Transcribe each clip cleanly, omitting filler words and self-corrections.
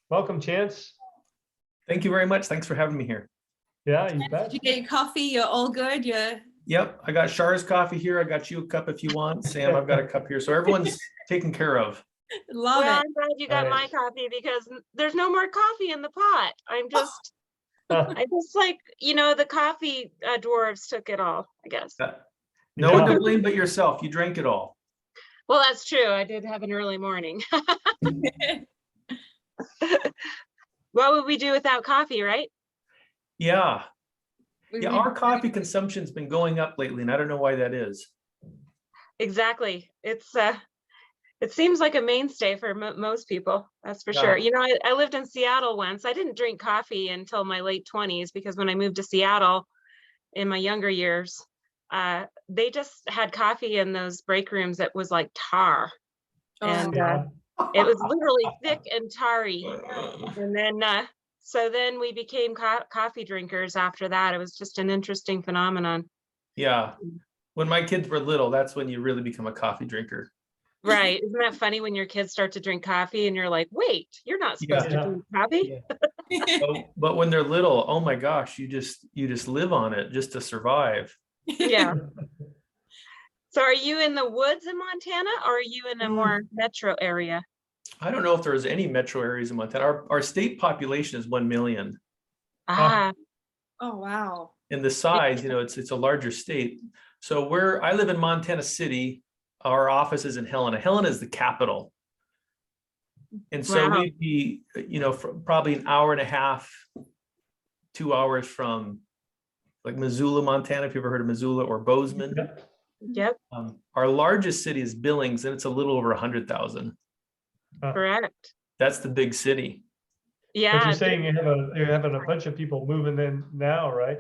Welcome, Chance. Thank you very much. Thanks for having me here. Yeah, you bet. Did you get your coffee? You're all good? Yep, I got Char's coffee here. I got you a cup if you want. Sam, I've got a cup here. So everyone's taken care of. Love Well, it. I'm glad you got my coffee because there's no more coffee in the pot. I just like, the coffee dwarves took it all, I guess. No one to blame but yourself. You drank it all. Well, that's true. I did have an early morning. What would we do without coffee, right? Yeah. Yeah, our coffee consumption's been going up lately, and I don't know why that is. Exactly. It seems like a mainstay for most people. That's for sure. I lived in Seattle once. I didn't drink coffee until my late 20s because when I moved to Seattle in my younger years, they just had coffee in those break rooms that was like tar. And it was literally thick and tarry. And then, so then we became coffee drinkers after that. It was just an interesting phenomenon. Yeah. When my kids were little, that's when you really become a coffee drinker. Right. Isn't that funny when your kids start to drink coffee and you're like, wait, you're not supposed to drink coffee? Yeah. but when they're little, oh my gosh, you just live on it just to survive. Yeah. So are you in the woods in Montana or are you in a more metro area? I don't know if there's any metro areas in Montana. Our state population is 1 million. Ah. Oh, wow. And the size, it's a larger state. So I live in Montana City. Our office is in Helena. Helena is the capital. And so we'd be, probably an hour and a half, 2 hours from like Missoula, Montana, if you've ever heard of Missoula or Bozeman. Yep. Our largest city is Billings, and it's a little over 100,000. Correct. That's the big city. Yeah. But you're saying you're having a bunch of people moving in now, right?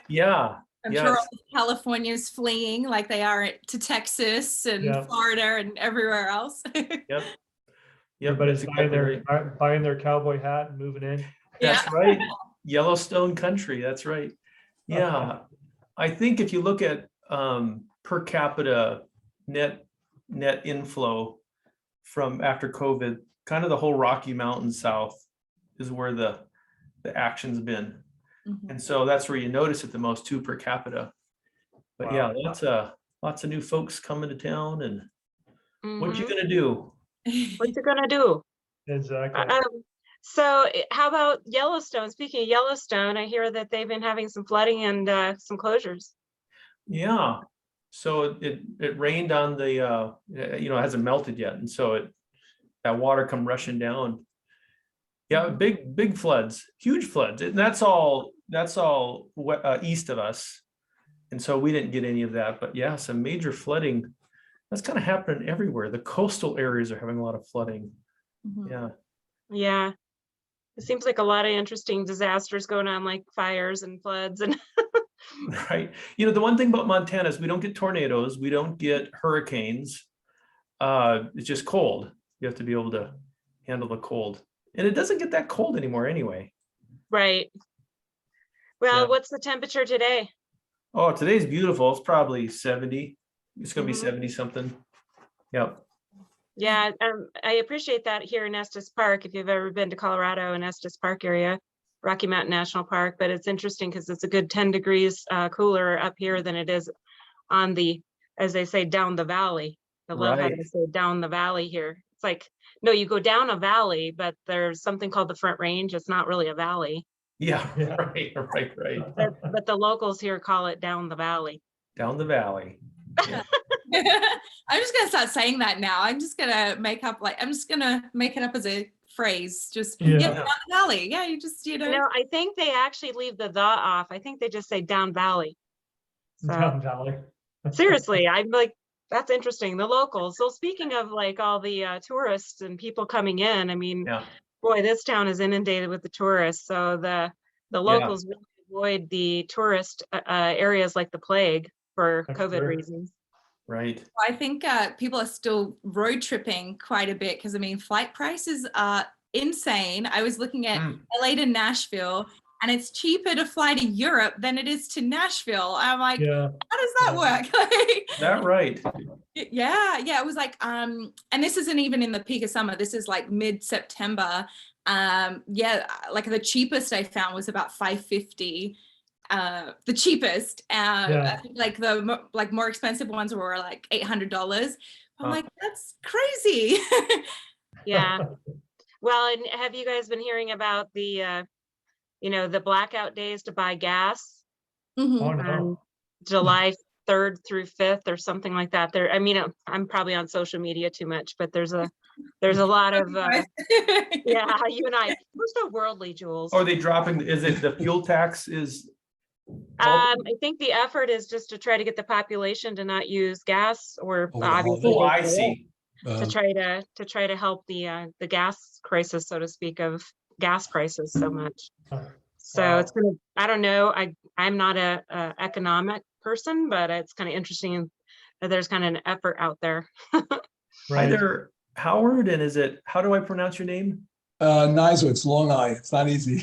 Yeah. I'm sure all of California's fleeing like they are to Texas and Florida and everywhere else. Yep. Everybody's buying their cowboy hat and moving in. That's right. Yellowstone country. That's right. Yeah. I think if you look at per capita net inflow from after COVID, kind of the whole Rocky Mountains south is where the action's been. Mm-hmm. And so that's where you notice it the most too per capita. But yeah, lots of new folks coming to town, and what you gonna do? What you gonna do? Exactly. So how about Yellowstone? Speaking of Yellowstone, I hear that they've been having some flooding and some closures. Yeah. So it rained on the it hasn't melted yet, and so that water come rushing down. Yeah, big floods, huge floods, and that's all east of us, and so we didn't get any of that. But yeah, some major flooding. That's kind of happening everywhere. The coastal areas are having a lot of flooding. Mm-hmm. Yeah. It seems like a lot of interesting disasters going on, like fires and floods and. Right. The one thing about Montana is we don't get tornadoes. We don't get hurricanes. It's just cold. You have to be able to handle the cold. And it doesn't get that cold anymore anyway. Right. Well, what's the temperature today? Oh, today's beautiful. It's probably 70. It's going to be 70 something. Yep. Yeah, I appreciate that here in Estes Park. If you've ever been to Colorado and Estes Park area, Rocky Mountain National Park, but it's interesting because it's a good 10 degrees cooler up here than it is on the, as they say, down the valley. I love how they say down the valley here. It's like, no, you go down a valley, but there's something called the Front Range. It's not really a valley. Yeah, right. But the locals here call it down the valley. Down the valley. Yeah. I'm just gonna start saying that now. I'm just gonna make it up as a phrase. Just down the valley. Yeah, you just No, I think they actually leave the off. I think they just say down valley. So, down valley. Seriously, I'm like, that's interesting. The locals. So speaking of like all the tourists and people coming in, I mean, boy, this town is inundated with the tourists. So the locals really avoid the tourist areas like the plague for COVID reasons. Right. I think people are still road tripping quite a bit because, I mean, flight prices are insane. I was looking at LA to Nashville, and it's cheaper to fly to Europe than it is to Nashville. I'm like, how does that work? Is that right? Yeah. It was like, and this isn't even in the peak of summer. This is like mid-September, Yeah, like the cheapest I found was about $5.50. The cheapest, Yeah. I think like the more expensive ones were like $800. I'm Huh. like, that's crazy. Yeah. Well, and have you guys been hearing about the, the blackout days to buy gas? Mhm. Oh, no. July 3rd through 5th or something like that. There, I mean, I'm probably on social media too much, but there's a lot of, yeah, you and I, we're so worldly, Jules. Are they dropping, is it the fuel tax is? I think the effort is just to try to get the population to not use gas or Over the obviously Oh, I they see. to try to help the gas crisis, so to speak, of gas prices so much. So Wow. it's gonna, I don't know, I'm not a economic person, but it's kind of interesting that there's kind of an effort out there. Hi Right. there, Howard, and is it, how do I pronounce your name? Nizowitz, long I. It's not easy.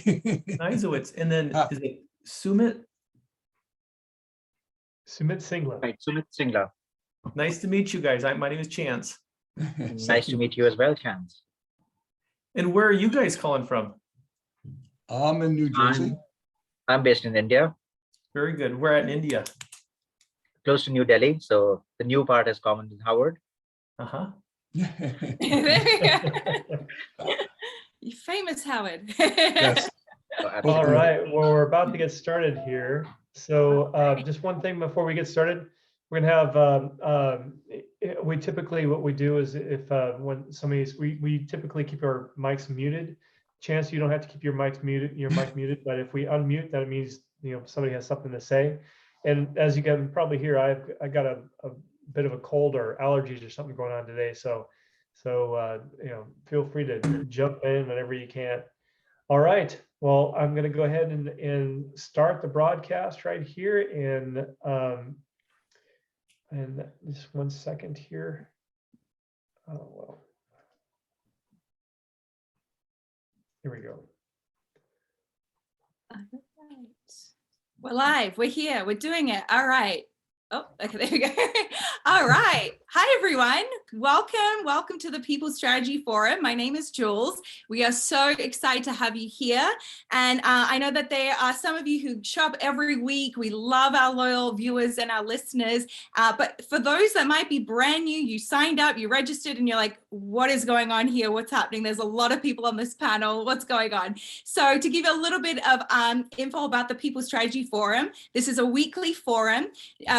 Nizowitz, and then Ah. is it Sumit? Sumit Singla. Right, Sumit Singla. Nice to meet you guys. My name is Chance. Nice to meet you as well, Chance. And where are you guys calling from? I'm in New Jersey. I'm based in India, Very good. We're at in India. close to New Delhi. So the new part is common with Howard. Uh-huh. You famous, Howard. Yes. So All absolutely. right, well, we're about to get started here. So just one thing before we get started, we're gonna have, we typically, what we do is if when somebody's, we typically keep our mics muted. Chance, you don't have to keep your mic muted, but if we unmute, that means, somebody has something to say. And as you can probably hear, I got a bit of a cold or allergies or something going on today. So feel free to jump in whenever you can. All right. Well, I'm going to go ahead and start the broadcast right here and just 1 second here. Oh, well. Here we go. All right. We're live. We're here. We're doing it. All right. Oh, okay, there we go. All right. Hi, everyone. Welcome to the People Strategy Forum. My name is Jules. We are so excited to have you here. And I know that there are some of you who shop every week. We love our loyal viewers and our listeners. But for those that might be brand new, you signed up, you registered, and you're like, what is going on here? What's happening? There's a lot of people on this panel. What's going on? So to give you a little bit of info about the People Strategy Forum, this is a weekly forum.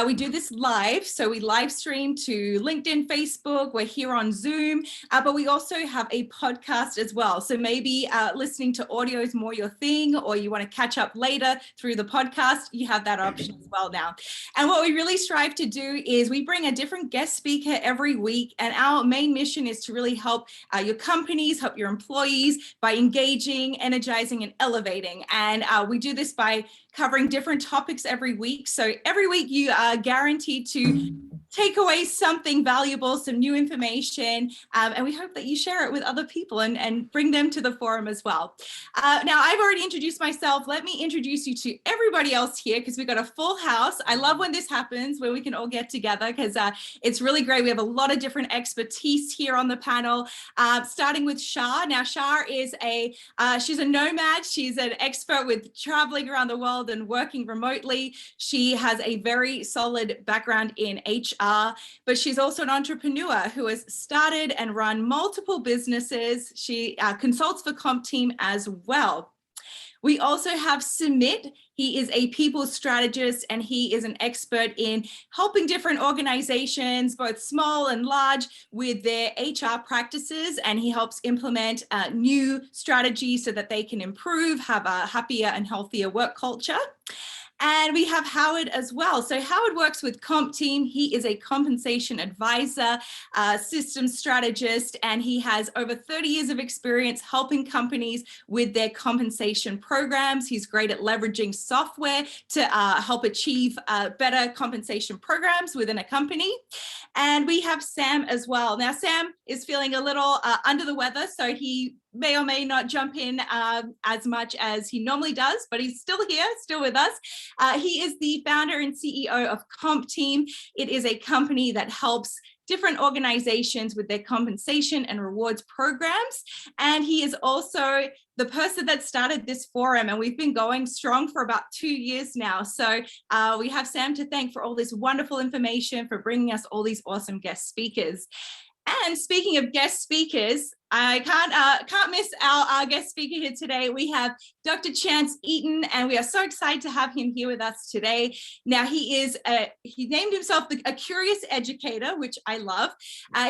We do this live, so we live stream to LinkedIn, Facebook, we're here on Zoom, but we also have a podcast as well. So maybe listening to audio is more your thing, or you want to catch up later through the podcast, you have that option as well now. And what we really strive to do is we bring a different guest speaker every week, and our main mission is to really help your companies, help your employees by engaging, energizing, and elevating. And we do this by covering different topics every week. So every week you are guaranteed to take away something valuable, some new information, and we hope that you share it with other people and bring them to the forum as well. Now, I've already introduced myself. Let me introduce you to everybody else here because we've got a full house. I love when this happens, where we can all get together because it's really great. We have a lot of different expertise here on the panel, starting with Shah. Now, Shah is she's a nomad. She's an expert with traveling around the world and working remotely. She has a very solid background in HR, but she's also an entrepreneur who has started and run multiple businesses. She consults for CompTeam as well. We also have Sumit. He is a people strategist, and he is an expert in helping different organizations, both small and large, with their HR practices. And he helps implement new strategies so that they can improve, have a happier and healthier work culture. And we have Howard as well. So Howard works with CompTeam. He is a compensation advisor, systems strategist, and he has over 30 years of experience helping companies with their compensation programs. He's great at leveraging software to help achieve better compensation programs within a company. And we have Sam as well. Now, Sam is feeling a little under the weather, so he may or may not jump in as much as he normally does, but he's still here, still with us. He is the founder and CEO of Comp Team. It is a company that helps different organizations with their compensation and rewards programs. And he is also the person that started this forum, and we've been going strong for about 2 years now. So we have Sam to thank for all this wonderful information, for bringing us all these awesome guest speakers. And speaking of guest speakers, I can't miss our guest speaker here today. We have Dr. Chance Eaton, and we are so excited to have him here with us today. Now, he named himself a curious educator, which I love.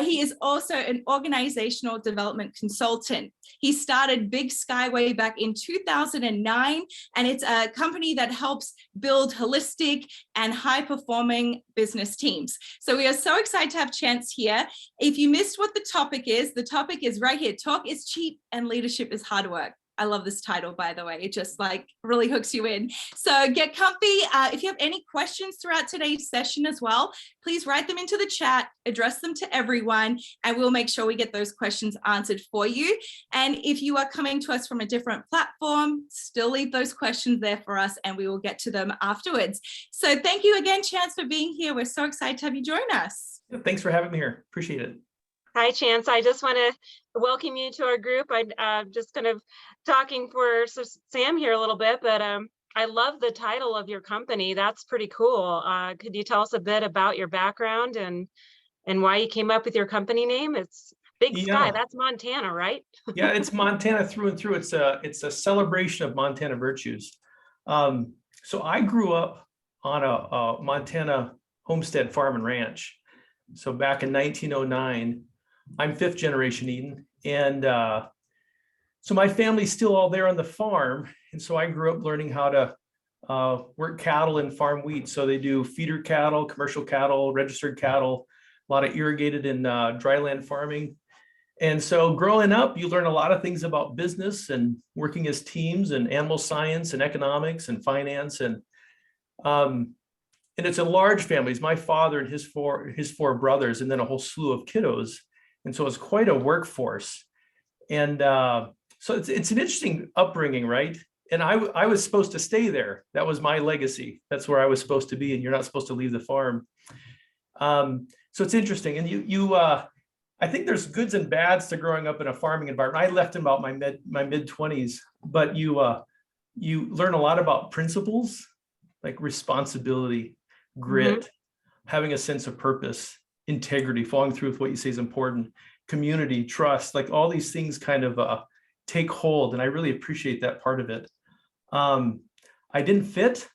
He is also an organizational development consultant. He started Big Skyway back in 2009, and it's a company that helps build holistic and high-performing business teams. So we are so excited to have Chance here. If you missed what the topic is right here. Talk is cheap and leadership is hard work. I love this title, by the way. It just like really hooks you in. So get comfy. If you have any questions throughout today's session as well, please write them into the chat, address them to everyone, and we'll make sure we get those questions answered for you. And if you are coming to us from a different platform, still leave those questions there for us and we will get to them afterwards. So thank you again, Chance, for being here. We're so excited to have you join us. Thanks for having me here. Appreciate it. Hi, Chance. I just want to welcome you to our group. I'm just kind of talking for Sam here a little bit, but I love the title of your company. That's pretty cool. Could you tell us a bit about your background and why you came up with your company name? It's Big Sky. That's Montana, right? Yeah, it's Montana through and through. It's a celebration of Montana virtues. So I grew up on a Montana homestead farm and ranch. So back in 1909. I'm fifth generation Eaton. And so my family's still all there on the farm. And so I grew up learning how to work cattle and farm wheat. So they do feeder cattle, commercial cattle, registered cattle, a lot of irrigated and dryland farming. And so growing up, you learn a lot of things about business and working as teams and animal science and economics and finance. And it's a large family. It's my father and his four brothers, and then a whole slew of kiddos. And so it's quite a workforce. And so it's an interesting upbringing, right? And I was supposed to stay there. That was my legacy. That's where I was supposed to be. And you're not supposed to leave the farm. So it's interesting. And I think there's goods and bads to growing up in a farming environment. I left in about my mid-20s, but you learn a lot about principles like responsibility, grit, having a sense of purpose, integrity, following through with what you say is important, community, trust, like all these things kind of take hold. And I really appreciate that part of it. I didn't fit,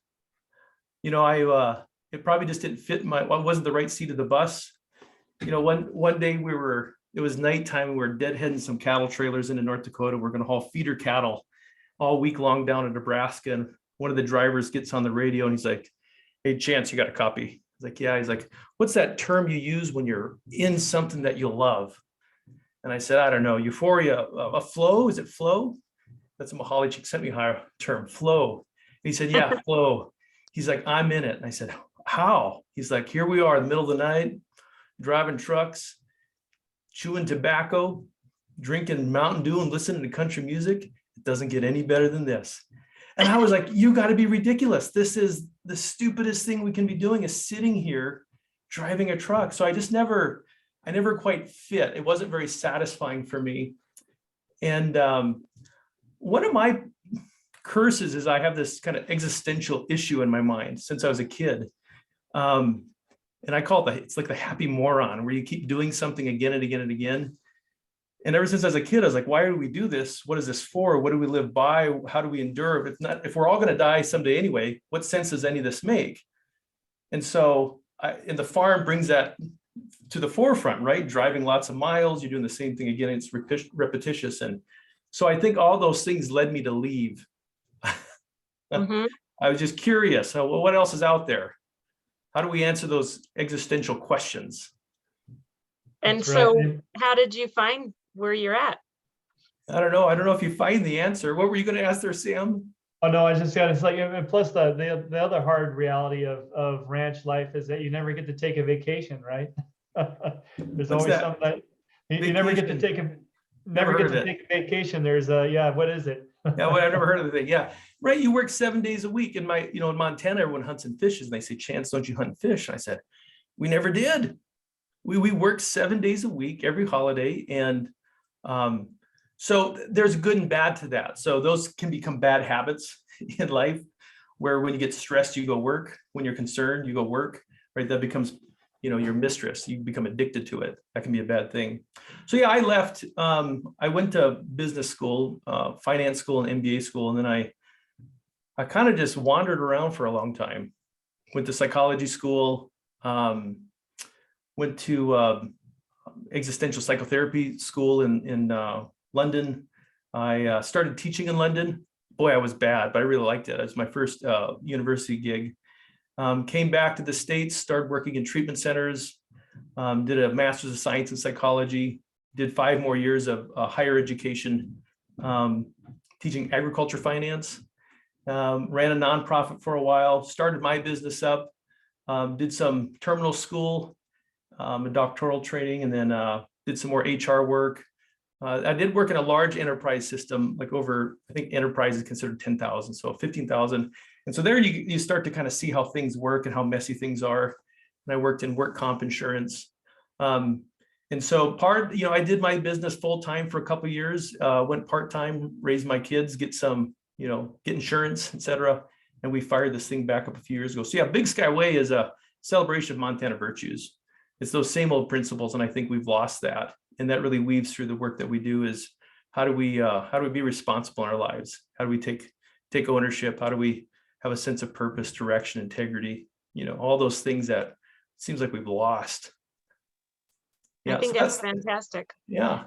it probably just didn't fit I wasn't the right seat of the bus. One day it was nighttime, we were deadheading some cattle trailers into North Dakota. We're going to haul feeder cattle all week long down in Nebraska. And one of the drivers gets on the radio and he's like, "Hey, Chance, you got a copy?" Like, yeah. He's like, "What's that term you use when you're in something that you'll love?" And I said, "I don't know, euphoria, a flow, is it flow?" That's a Mahali chick sent me a term, flow. And he said, "Yeah, flow." He's like, "I'm in it." And I said, "How?" He's like, "Here we are in the middle of the night, driving trucks, chewing tobacco, drinking Mountain Dew and listening to country music. It doesn't get any better than this." And I was like, "You got to be ridiculous. This is the stupidest thing we can be doing, is sitting here driving a truck." So I never quite fit. It wasn't very satisfying for me. And one of my curses is I have this kind of existential issue in my mind since I was a kid. And I call it's like the happy moron, where you keep doing something again and again and again. And ever since I was a kid, I was like, why do we do this? What is this for? What do we live by? How do we endure? If we're all going to die someday anyway, what sense does any of this make? And so and the farm brings that to the forefront, right? Driving lots of miles, you're doing the same thing again. It's repetitious. And so I think all those things led me to leave. I was just curious. So what else is out there? How do we answer those existential questions? And That's so right. how did you find where you're at? I don't know if you find the answer. What were you going to ask there, Sam? Oh no, I just got, it's like, and plus the other hard reality of ranch life is that you never get to take a vacation, right? There's What's always that? something that you never get to take Never heard get of to it. take a vacation. There's a, yeah, what is it? Yeah, well, I've never heard of the thing. Yeah, right. You work 7 days a week. In my, in Montana, everyone hunts and fishes. And they say, Chance, don't you hunt and fish? And I said, we never did. We worked 7 days a week, every holiday. And so there's good and bad to that. So those can become bad habits in life, where when you get stressed, you go work. When you're concerned, you go work, right? That becomes, your mistress. You become addicted to it. That can be a bad thing. So yeah, I left. I went to business school, finance school, and MBA school, and then I kind of just wandered around for a long time. Went to psychology school. Went to existential psychotherapy school in London. I started teaching in London. Boy, I was bad, but I really liked it. It was my first university gig. Came back to the States, started working in treatment centers, did a master's of science in psychology, did 5 more years of higher education, teaching agriculture finance, ran a nonprofit for a while, started my business up, did some terminal school, a doctoral training, and then did some more HR work. I did work in a large enterprise system, like over, I think enterprise is considered 10,000, so 15,000. And so there you start to kind of see how things work and how messy things are. And I worked in work comp insurance. And so I did my business full time for a couple of years, went part-time, raised my kids, get some, get insurance, et cetera. And we fired this thing back up a few years ago. So yeah, Big Sky Way is a celebration of Montana virtues. It's those same old principles. And I think we've lost that. And that really weaves through the work that we do is how do we be responsible in our lives? How do we take ownership? How do we have a sense of purpose, direction, integrity, all those things that it seems like we've lost. I think that's fantastic. Yeah.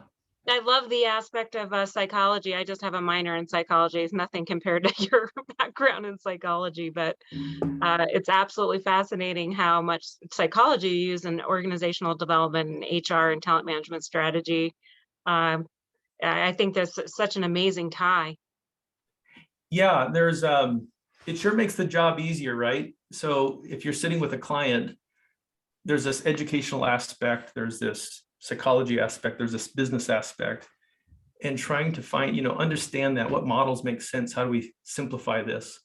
I love the aspect of psychology. I just have a minor in psychology. It's nothing compared to your background in psychology, but it's absolutely fascinating how much psychology you use in organizational development and HR and talent management strategy. I think there's such an amazing tie. Yeah, there's it sure makes the job easier, right? So if you're sitting with a client, there's this educational aspect, there's this psychology aspect, there's this business aspect, and trying to find, understand that, what models make sense, how do we simplify this?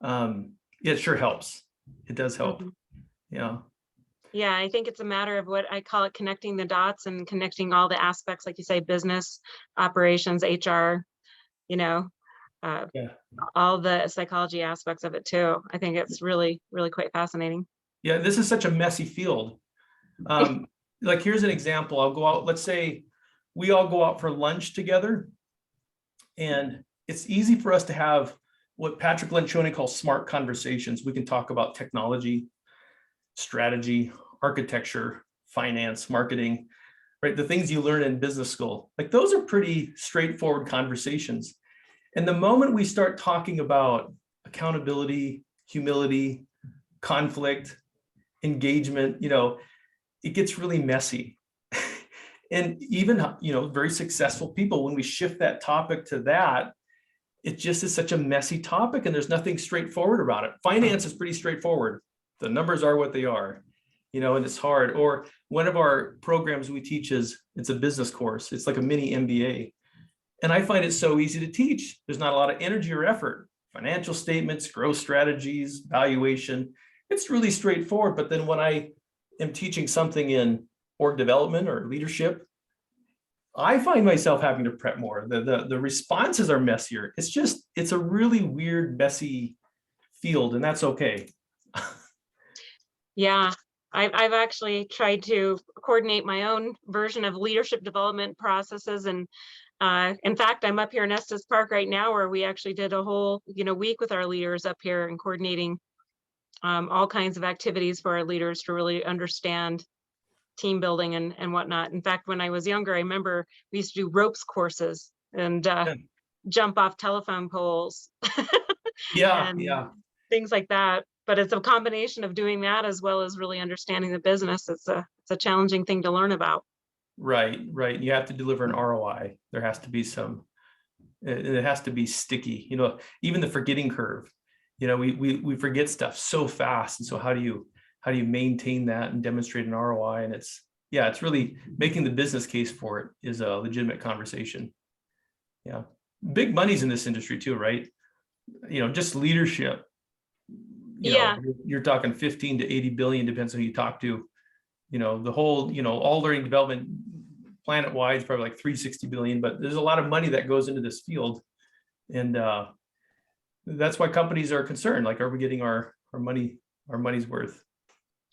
It sure helps. It does help. Mm-hmm. Yeah. Yeah, I think it's a matter of what I call it, connecting the dots and connecting all the aspects, like you say, business, operations, HR, all the psychology aspects of it too. I think it's really, really quite fascinating. Yeah, this is such a messy field. Like here's an example. I'll go out, let's say we all go out for lunch together, and it's easy for us to have what Patrick Lencioni calls smart conversations. We can talk about technology, strategy, architecture, finance, marketing, right? The things you learn in business school. Like those are pretty straightforward conversations. And the moment we start talking about accountability, humility, conflict, engagement, it gets really messy. And even, very successful people, when we shift that topic to that, it just is such a messy topic and there's nothing straightforward about it. Finance is pretty straightforward. The numbers are what they are, and it's hard. Or one of our programs we teach it's a business course. It's like a mini MBA. And I find it so easy to teach. There's not a lot of energy or effort. Financial statements, growth strategies, valuation. It's really straightforward. But then when I am teaching something in org development or leadership, I find myself having to prep more. The responses are messier. It's a really weird, messy field, and that's okay. Yeah, I've actually tried to coordinate my own version of leadership development processes. And in fact, I'm up here in Estes Park right now, where we actually did a whole, week with our leaders up here and coordinating all kinds of activities for our leaders to really understand team building and whatnot. In fact, when I was younger, I remember we used to do ropes courses and jump off telephone poles. Yeah, and yeah. Things like that. But it's a combination of doing that as well as really understanding the business. It's a challenging thing to learn about. Right. You have to deliver an ROI. There has to be it has to be sticky, even the forgetting curve. We forget stuff so fast. And so how do you maintain that and demonstrate an ROI? And Yeah, it's really making the business case for it is a legitimate conversation. Yeah, big money's in this industry too, right? Just leadership. Yeah. You're talking 15 to 80 billion, depends on who you talk to. The whole, all learning development planet-wide is probably like 360 billion, but there's a lot of money that goes into this field. And that's why companies are concerned. Like, are we getting our money's worth?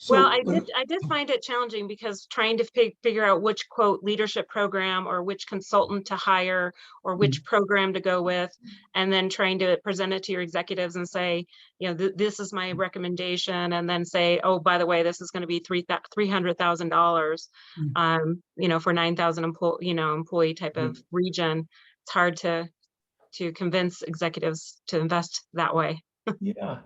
Well, So, I did find it challenging because trying to figure out which quote leadership program or which consultant to hire or which program to go with, and then trying to present it to your executives and say, this is my recommendation, and then say, oh, by the way, this is going to be $300,000, for 9,000 employee type of region. It's hard to convince executives to invest that way. Yeah,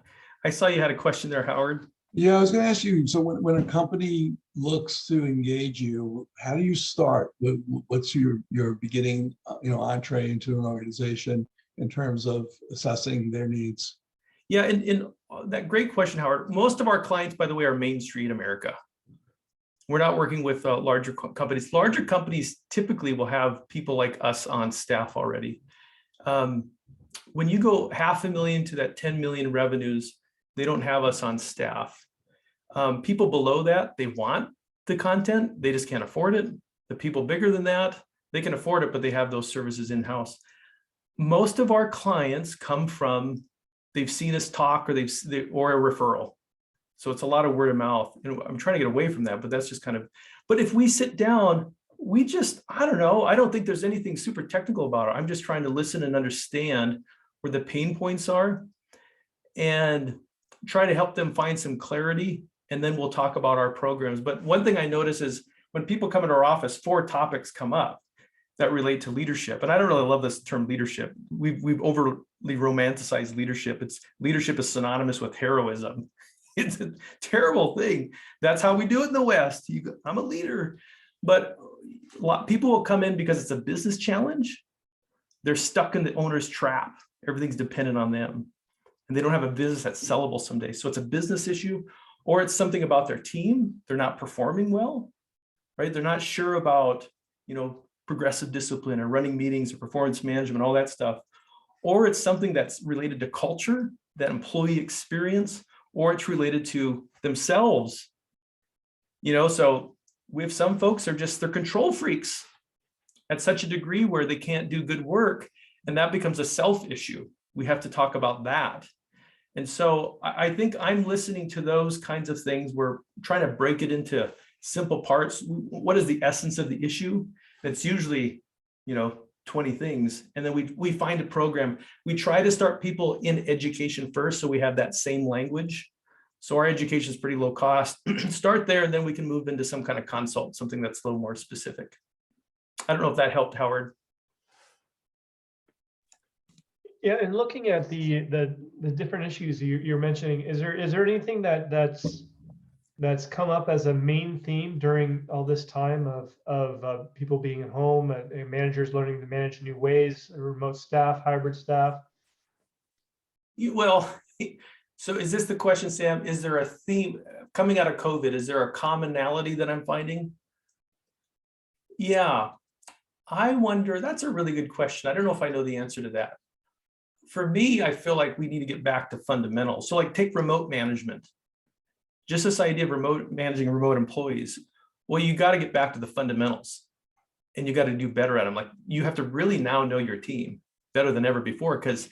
I saw you had a question there, Howard. yeah, I was going to ask you, so when a company looks to engage you, how do you start? What's your beginning, entree into an organization in terms of assessing their needs? Yeah, and that great question, Howard. Most of our clients, by the way, are Main Street America. We're not working with larger companies. Larger companies typically will have people like us on staff already. When you go $500,000 to that 10 million revenues, they don't have us on staff. People below that, they want the content, they just can't afford it. The people bigger than that, they can afford it, but they have those services in-house. Most of our clients come from, they've seen us talk, or or a referral. So it's a lot of word of mouth. I'm trying to get away from that, but that's just kind of, but if we sit down, I don't know, I don't think there's anything super technical about it. I'm just trying to listen and understand where the pain points are and try to help them find some clarity. And then we'll talk about our programs. But one thing I notice is when people come into our office, 4 topics come up that relate to leadership. And I don't really love this term leadership. We've overly romanticized leadership. Leadership is synonymous with heroism. It's a terrible thing. That's how we do it in the West. I'm a leader. But people will come in because it's a business challenge. They're stuck in the owner's trap. Everything's dependent on them. And they don't have a business that's sellable someday. So it's a business issue, or it's something about their team. They're not performing well, right? They're not sure about, progressive discipline or running meetings or performance management, all that stuff. Or it's something that's related to culture, that employee experience, or it's related to themselves. So we have some folks they're control freaks at such a degree where they can't do good work. And that becomes a self issue. We have to talk about that. And so I think I'm listening to those kinds of things. We're trying to break it into simple parts. What is the essence of the issue? That's usually, 20 things. And then we find a program. We try to start people in education first, so we have that same language. So our education is pretty low cost. Start there, and then we can move into some kind of consult, something that's a little more specific. I don't know if that helped, Howard. Yeah, and looking at the different issues you're mentioning, is there anything that's come up as a main theme during all this time of people being at home and managers learning to manage new ways, remote staff, hybrid staff? Well, so is this the question, Sam? Is there a theme coming out of COVID? Is there a commonality that I'm finding? Yeah, I wonder, that's a really good question. I don't know if I know the answer to that. For me, I feel like we need to get back to fundamentals. So like take remote management. Just this idea of managing remote employees. Well, you got to get back to the fundamentals and you got to do better at them. Like you have to really now know your team better than ever before. Because,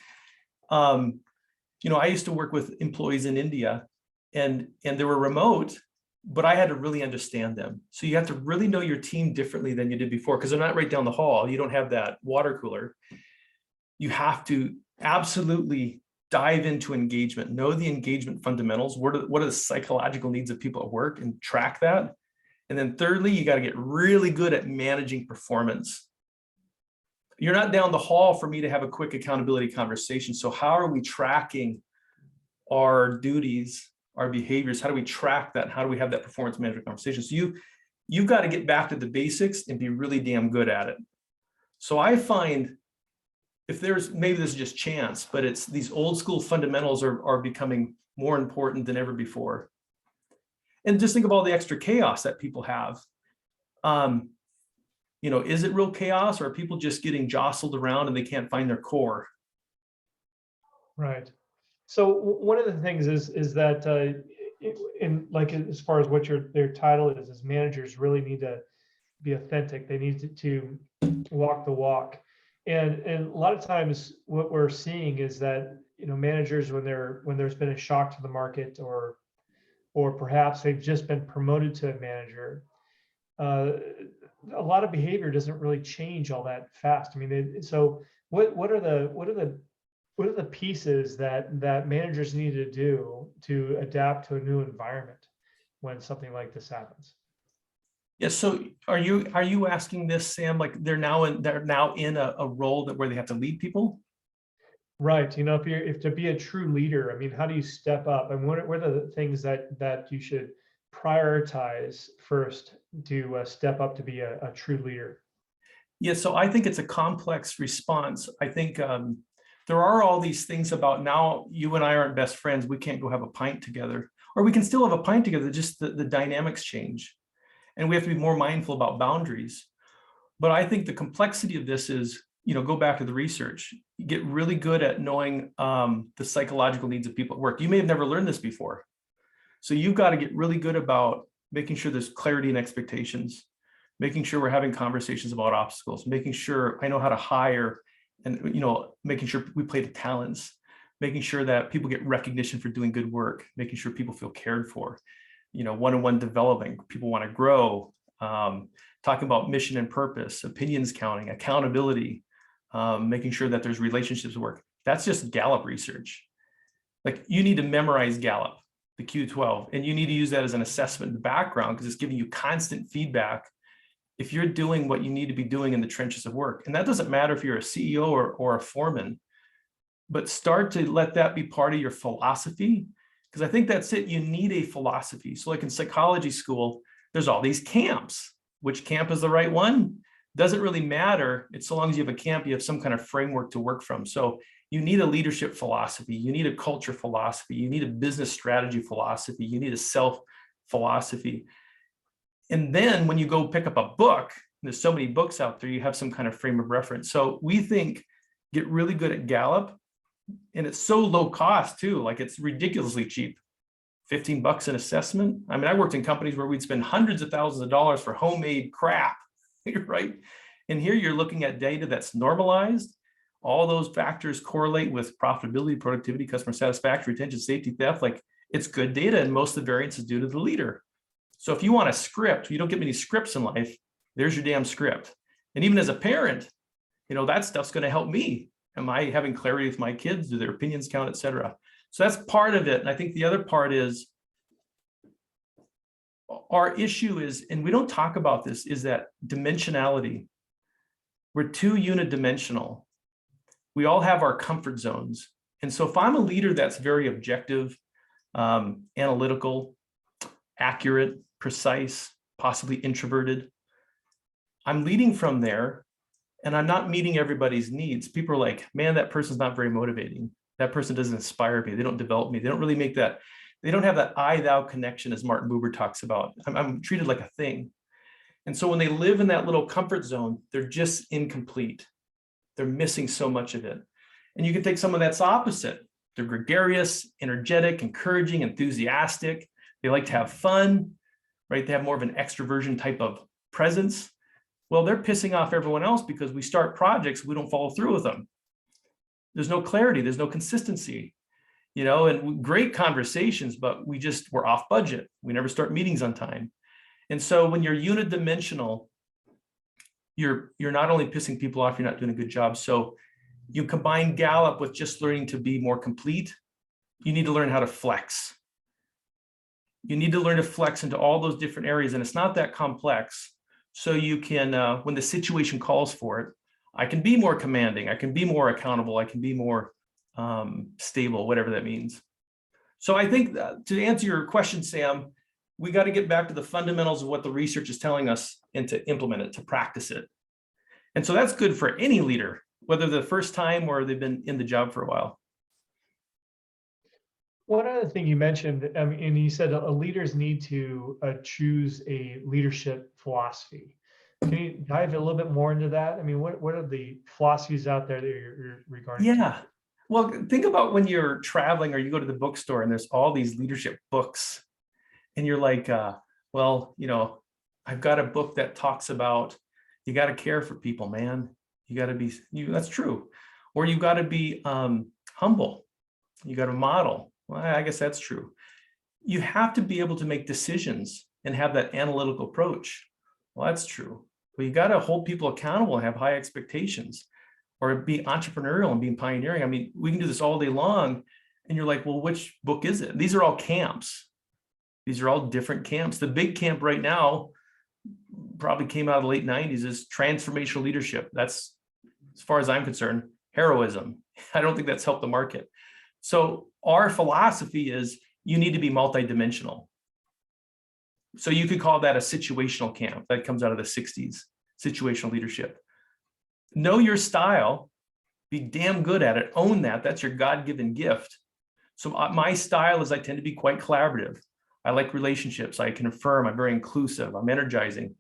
I used to work with employees in India and they were remote, but I had to really understand them. So you have to really know your team differently than you did before, because they're not right down the hall. You don't have that water cooler. You have to absolutely dive into engagement, know the engagement fundamentals. What are the psychological needs of people at work, and track that. And then thirdly, you got to get really good at managing performance. You're not down the hall for me to have a quick accountability conversation. So how are we tracking our duties, our behaviors? How do we track that? How do we have that performance management conversation? So you've got to get back to the basics and be really damn good at it. So I find, if maybe this is just chance, but it's these old school fundamentals are becoming more important than ever before. And just think of all the extra chaos that people have. You know, is it real chaos, or are people just getting jostled around and they can't find their core? Right. So one of the things is that in like as far as what their title is managers really need to be authentic. They need to walk the walk. And a lot of times what we're seeing is that, you know, managers when there's been a shock to the market, or perhaps they've just been promoted to a manager, a lot of behavior doesn't really change all that fast. I mean, so what are the pieces that managers need to do to adapt to a new environment when something like this happens? Yeah. So are you asking this, Sam? Like they're now in a role where they have to lead people? Right. You know, if to be a true leader, I mean, how do you step up? And what are the things that you should prioritize first to step up to be a true leader? Yeah. So I think it's a complex response. I think there are all these things about now you and I aren't best friends. We can't go have a pint together, or we can still have a pint together. Just the dynamics change. And we have to be more mindful about boundaries. But I think the complexity of this is, you know, go back to the research. You get really good at knowing the psychological needs of people at work. You may have never learned this before. So you've got to get really good about making sure there's clarity and expectations, making sure we're having conversations about obstacles, making sure I know how to hire, and, you know, making sure we play to talents, making sure that people get recognition for doing good work, making sure people feel cared for. You know, one-on-one developing, people want to grow, talking about mission and purpose, opinions counting, accountability, making sure that there's relationships work. That's just Gallup research. Like you need to memorize Gallup, the Q12, and you need to use that as an assessment in the background because it's giving you constant feedback if you're doing what you need to be doing in the trenches of work. And that doesn't matter if you're a CEO or a foreman, but start to let that be part of your philosophy. Because I think that's it. You need a philosophy. So like in psychology school, there's all these camps. Which camp is the right one? Doesn't really matter. It's so long as you have a camp, you have some kind of framework to work from. So you need a leadership philosophy. You need a culture philosophy. You need a business strategy philosophy. You need a self philosophy. And then when you go pick up a book, there's so many books out there, you have some kind of frame of reference. So we think get really good at Gallup. And it's so low cost too, like it's ridiculously cheap. $15 an assessment. I mean, I worked in companies where we'd spend hundreds of thousands of dollars for homemade crap, right? And here you're looking at data that's normalized. All those factors correlate with profitability, productivity, customer satisfaction, retention, safety, theft. Like it's good data, and most of the variance is due to the leader. So if you want a script, you don't get many scripts in life. There's your damn script. And even as a parent, you know, that stuff's going to help me. Am I having clarity with my kids? Do their opinions count, et cetera? So that's part of it. And I think the other part is our issue is, and we don't talk about this, is that dimensionality. We're too unidimensional. We all have our comfort zones. And so if I'm a leader that's very objective, analytical, accurate, precise, possibly introverted, I'm leading from there. And I'm not meeting everybody's needs. People are like, man, that person's not very motivating. That person doesn't inspire me. They don't develop me. They don't really make that. They don't have that I-thou connection as Martin Buber talks about. I'm treated like a thing. And so when they live in that little comfort zone, they're just incomplete. They're missing so much of it. And you can take some of that's opposite. They're gregarious, energetic, encouraging, enthusiastic. They like to have fun, right? They have more of an extroversion type of presence. Well, they're pissing off everyone else because we start projects, we don't follow through with them. There's no clarity, there's no consistency, you know, and great conversations, but we're off budget. We never start meetings on time. And so when you're unidimensional, you're not only pissing people off, you're not doing a good job. So you combine Gallup with just learning to be more complete. You need to learn how to flex. You need to learn to flex into all those different areas. And it's not that complex. So you can, when the situation calls for it, I can be more commanding, I can be more accountable, I can be more stable, whatever that means. So I think to answer your question, Sam, we got to get back to the fundamentals of what the research is telling us and to implement it, to practice it. And so that's good for any leader, whether the first time or they've been in the job for a while. One other thing you mentioned, and you said leaders need to choose a leadership philosophy. Can you dive a little bit more into that? I mean, what are the philosophies out there that you're regarding? Yeah. Well, think about when you're traveling or you go to the bookstore and there's all these leadership books and you're like, well, I've got a book that talks about you got to care for people, man. You got to be, that's true. Or you got to be humble. You got to model. Well, I guess that's true. You have to be able to make decisions and have that analytical approach. Well, that's true. Well, you got to hold people accountable and have high expectations, or be entrepreneurial and be pioneering. I mean, we can do this all day long. And you're like, well, which book is it? These are all camps. These are all different camps. The big camp right now probably came out of the late 90s is transformational leadership. That's, as far as I'm concerned, heroism. I don't think that's helped the market. So our philosophy is you need to be multidimensional. So you could call that a situational camp. That comes out of the 60s, situational leadership. Know your style, be damn good at it, own that. That's your God-given gift. So my style is I tend to be quite collaborative. I like relationships. I can affirm. I'm very inclusive. I'm energizing.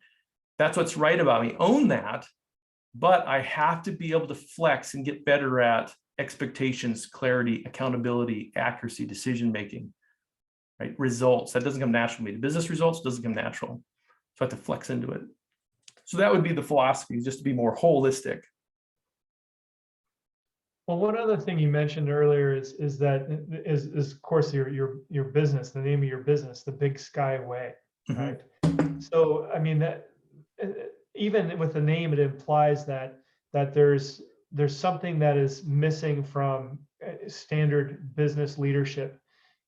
That's what's right about me. Own that. But I have to be able to flex and get better at expectations, clarity, accountability, accuracy, decision-making, right? Results. That doesn't come naturally. The business results doesn't come natural. So I have to flex into it. So that would be the philosophy, just to be more holistic. Well, one other thing you mentioned earlier is of course your business, the name of your business, the Big Sky Way, right? So I mean that even with the name, it implies that there's something that is missing from standard business leadership.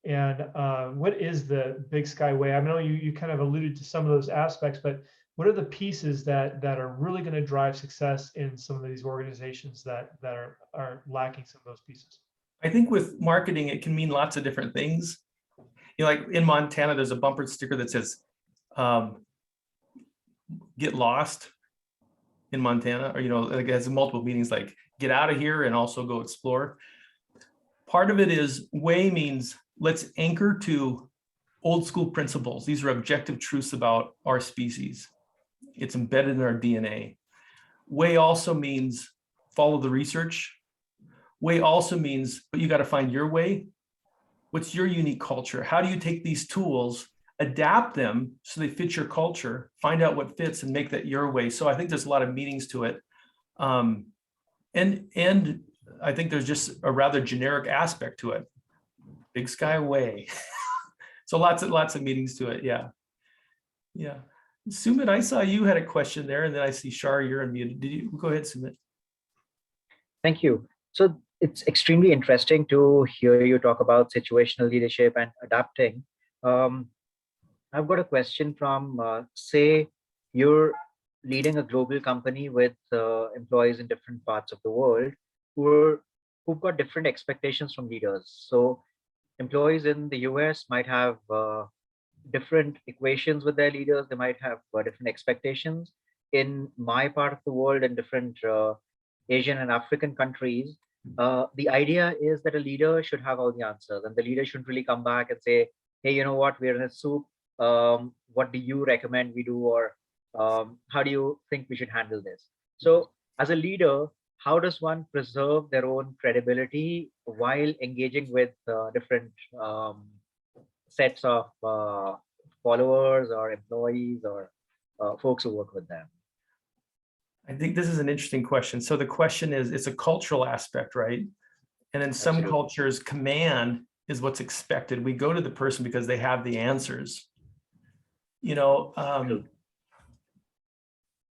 And what is the Big Sky Way? I know you kind of alluded to some of those aspects, but what are the pieces that are really going to drive success in some of these organizations that are lacking some of those pieces? I think with marketing, it can mean lots of different things. Like in Montana, there's a bumper sticker that says, get lost in Montana, or, like it has multiple meanings, like get out of here and also go explore. Part of it is way means let's anchor to old school principles. These are objective truths about our species. It's embedded in our DNA. Way also means follow the research. Way also means, but you got to find your way. What's your unique culture? How do you take these tools, adapt them so they fit your culture, find out what fits and make that your way? So I think there's a lot of meanings to it. And I think there's just a rather generic aspect to it. Big Sky Way. So lots of meanings to it. Yeah. Yeah. Sumit, I saw you had a question there, and then I see Shar, you're unmuted. Did you go ahead, Sumit? Thank you. So it's extremely interesting to hear you talk about situational leadership and adapting. I've got a question from, say, you're leading a global company with employees in different parts of the world who've got different expectations from leaders. So employees in the US might have different equations with their leaders. They might have different expectations. In my part of the world, in different Asian and African countries, the idea is that a leader should have all the answers, and the leader shouldn't really come back and say, hey, you know what, we're in a soup. What do you recommend we do? Or how do you think we should handle this? So as a leader, how does one preserve their own credibility while engaging with different sets of followers or employees or folks who work with them? I think this is an interesting question. So the question is, it's a cultural aspect, right? And in some Absolutely. cultures, command is what's expected. We go to the person because they have the answers.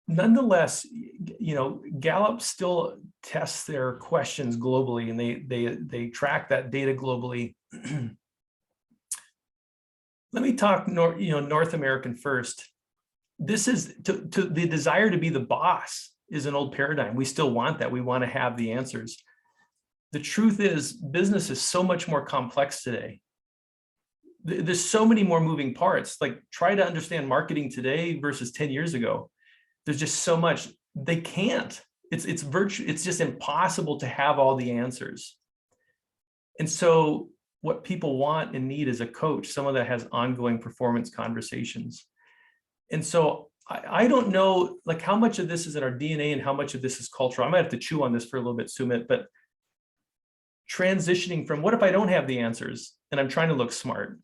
Nonetheless, Gallup still tests their questions globally, and they track that data globally. Let me talk North American first. This is to the desire to be the boss is an old paradigm. We still want that. We want to have the answers. The truth is, business is so much more complex today. There's so many more moving parts. Like, try to understand marketing today versus 10 years ago. There's just so much. They can't. It's just impossible to have all the answers. And so what people want and need as a coach, someone that has ongoing performance conversations. And so I don't know, like, how much of this is in our DNA and how much of this is cultural. I might have to chew on this for a little bit, Sumit, but transitioning from, what if I don't have the answers and I'm trying to look smart?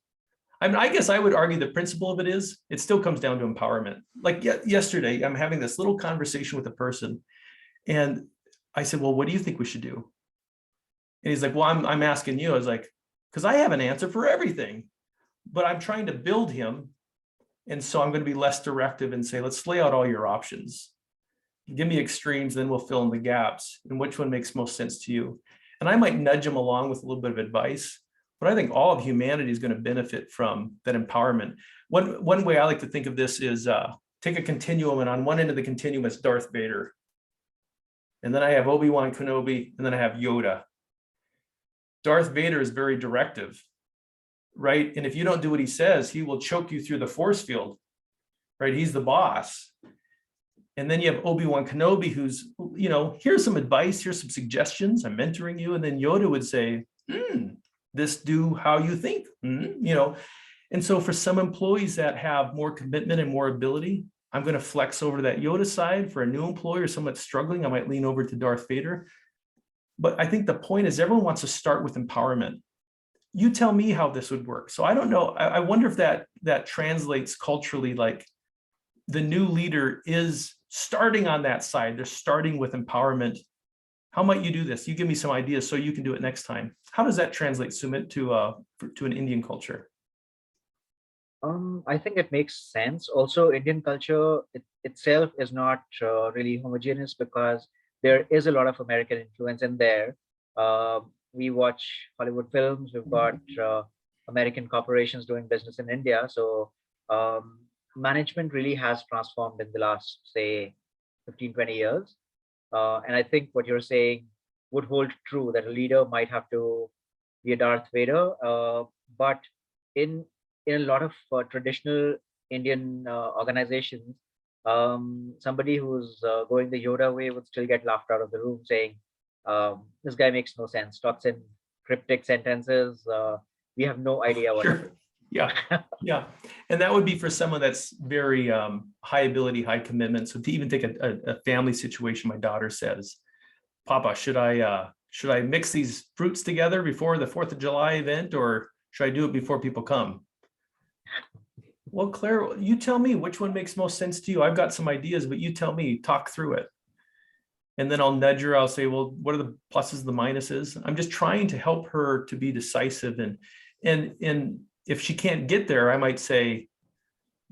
I mean, I guess I would argue the principle of it is, it still comes down to empowerment. Like yesterday, I'm having this little conversation with a person, and I said, well, what do you think we should do? And he's like, well, I'm asking you. I was like, because I have an answer for everything, but I'm trying to build him. And so I'm going to be less directive and say, let's lay out all your options. Give me extremes, then we'll fill in the gaps. And which one makes most sense to you? And I might nudge him along with a little bit of advice, but I think all of humanity is going to benefit from that empowerment. One way I like to think of this is take a continuum, and on one end of the continuum is Darth Vader. And then I have Obi-Wan Kenobi, and then I have Yoda. Darth Vader is very directive, right? And if you don't do what he says, he will choke you through the force field, right? He's the boss. And then you have Obi-Wan Kenobi, who's, you know, here's some advice, here's some suggestions, I'm mentoring you. And then Yoda would say, this do how you think, you know. And so for some employees that have more commitment and more ability, I'm going to flex over to that Yoda side. For a new employee or someone that's struggling, I might lean over to Darth Vader. But I think the point is, everyone wants to start with empowerment. You tell me how this would work. So I don't know. I wonder if that translates culturally, like the new leader is starting on that side. They're starting with empowerment. How might you do this? You give me some ideas so you can do it next time. How does that translate, Sumit, to an Indian culture? I think it makes sense. Also, Indian culture itself is not really homogeneous, because there is a lot of American influence in there. We watch Hollywood films. We've got American corporations doing business in India. So management really has transformed in the last, say, 15, 20 years. And I think what you're saying would hold true, that a leader might have to be a Darth Vader. But in a lot of traditional Indian organizations, somebody who's going the Yoda way would still get laughed out of the room, saying, this guy makes no sense, talks in cryptic sentences. We have no idea what. Sure. Yeah, yeah. And that would be for someone that's very high ability, high commitment. So to even take a family situation, my daughter says, Papa, should I mix these fruits together before the 4th of July event, or should I do it before people come? Well, Claire, you tell me which one makes most sense to you. I've got some ideas, but you tell me, talk through it. And then I'll nudge her. I'll say, well, what are the pluses, the minuses? I'm just trying to help her to be decisive. And if she can't get there, I might say,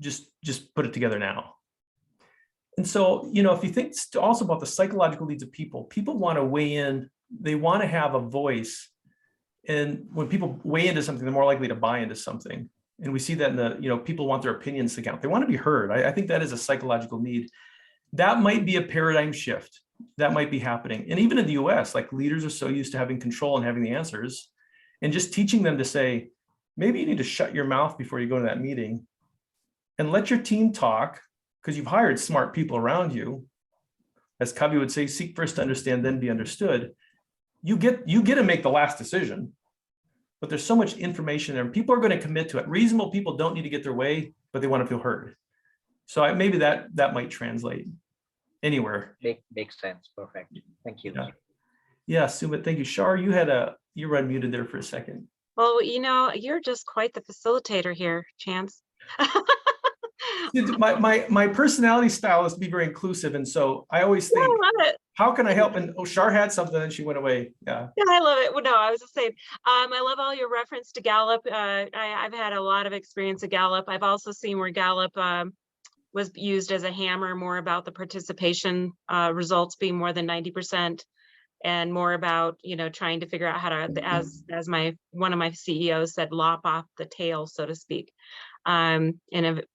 just put it together now. And so, you know, if you think also about the psychological needs of people want to weigh in, they want to have a voice. And when people weigh into something, they're more likely to buy into something. And we see that in the, you know, people want their opinions to count. They want to be heard. I think that is a psychological need. That might be a paradigm shift. That might be happening. And even in the US, like, leaders are so used to having control and having the answers, and just teaching them to say, maybe you need to shut your mouth before you go to that meeting and let your team talk, because you've hired smart people around you. As Kavi would say, seek first to understand, then be understood. You get to make the last decision, but there's so much information there, and people are going to commit to it. Reasonable people don't need to get their way, but they want to feel heard. So maybe that might translate anywhere. Makes sense. Perfect. Thank you. Yeah, Sumit, thank you. Shar, you were unmuted there for a second. Well, you know, you're just quite the facilitator here, Chance. My personality style is to be very inclusive, and so I always think, I love it. How can I help? And Shar had something, and she went away. Yeah, I love it. Well, no, I was just saying, I love all your reference to Gallup. I've had a lot of experience at Gallup. I've also seen where Gallup was used as a hammer, more about the participation results being more than 90%. And more about, you know, trying to figure out how to, as one of my CEOs said, lop off the tail, so to speak. And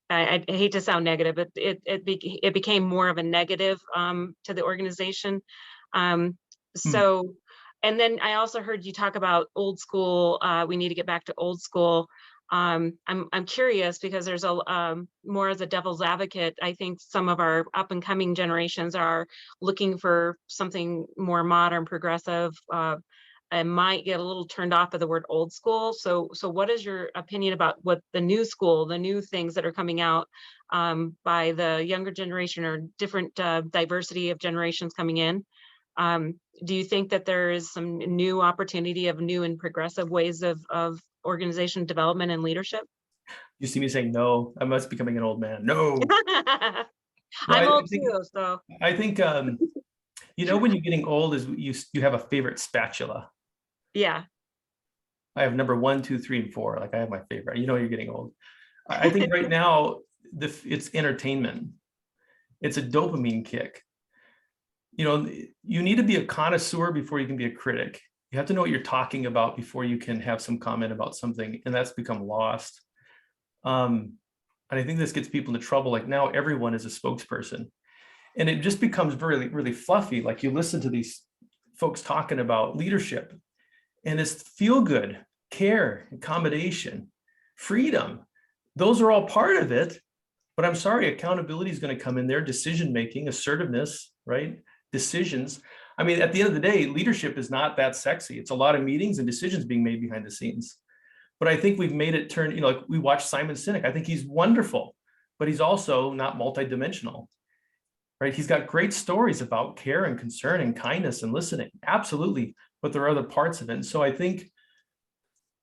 I hate to sound negative, but it became more of a negative to the organization. So, and then I also heard you talk about old school. We need to get back to old school. I'm curious, because there's more as a devil's advocate. I think some of our up and coming generations are looking for something more modern, progressive, I might get a little turned off of the word old school. So what is your opinion about what the new school, the new things that are coming out by the younger generation or different diversity of generations coming in? Do you think that there is some new opportunity of new and progressive ways of organization development and leadership? You see me saying no, I must be becoming an old man. No. No, I'm I old think, too, so I think you know, when you're getting old is you have a favorite spatula. yeah. I have number 1, 2, 3, and 4. Like I have my favorite. You know, you're getting old. I think right now it's entertainment. It's a dopamine kick. You know, you need to be a connoisseur before you can be a critic. You have to know what you're talking about before you can have some comment about something, and that's become lost. And I think this gets people into trouble. Like now everyone is a spokesperson, and it just becomes really, really fluffy. Like you listen to these folks talking about leadership, and it's feel good, care, accommodation, freedom. Those are all part of it. But I'm sorry, accountability is going to come in there, decision making, assertiveness, right? Decisions. I mean, at the end of the day, leadership is not that sexy. It's a lot of meetings and decisions being made behind the scenes. But I think we've made it turn, you know, like we watched Simon Sinek. I think he's wonderful, but he's also not multidimensional, right? He's got great stories about care and concern and kindness and listening. Absolutely. But there are other parts of it. And so I think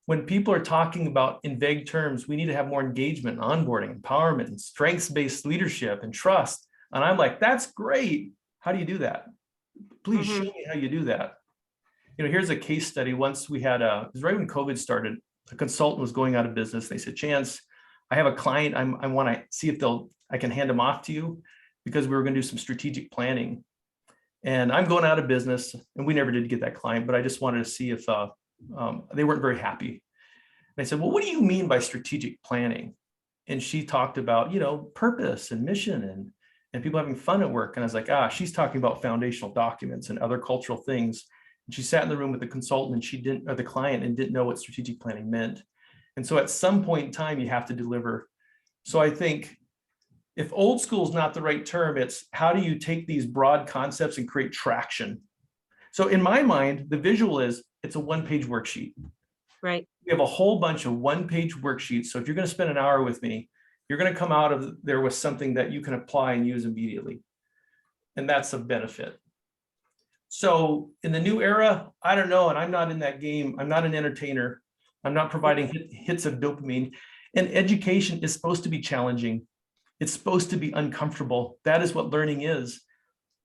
when people are talking about in vague terms, we need to have more engagement, onboarding, empowerment, and strengths-based leadership and trust. And I'm like, that's great. How do you do that? Please show me how you do that. You know, here's a case study. Once we had it was right when COVID started, a consultant was going out of business. They said, Chance, I have a client. I want to see if I can hand them off to you because we were going to do some strategic planning. And I'm going out of business, and we never did get that client, but I just wanted to see if they weren't very happy. And I said, well, what do you mean by strategic planning? And she talked about, you know, purpose and mission and people having fun at work. And I was like, she's talking about foundational documents and other cultural things. And she sat in the room with the consultant or the client, and didn't know what strategic planning meant. And so at some point in time, you have to deliver. So I think if old school is not the right term, it's how do you take these broad concepts and create traction? So in my mind, the visual is it's a one-page worksheet. Right. We have a whole bunch of one-page worksheets. So if you're going to spend an hour with me, you're going to come out of there with something that you can apply and use immediately. And that's a benefit. So in the new era, I don't know, and I'm not in that game. I'm not an entertainer. I'm not providing hits of dopamine. And education is supposed to be challenging. It's supposed to be uncomfortable. That is what learning is.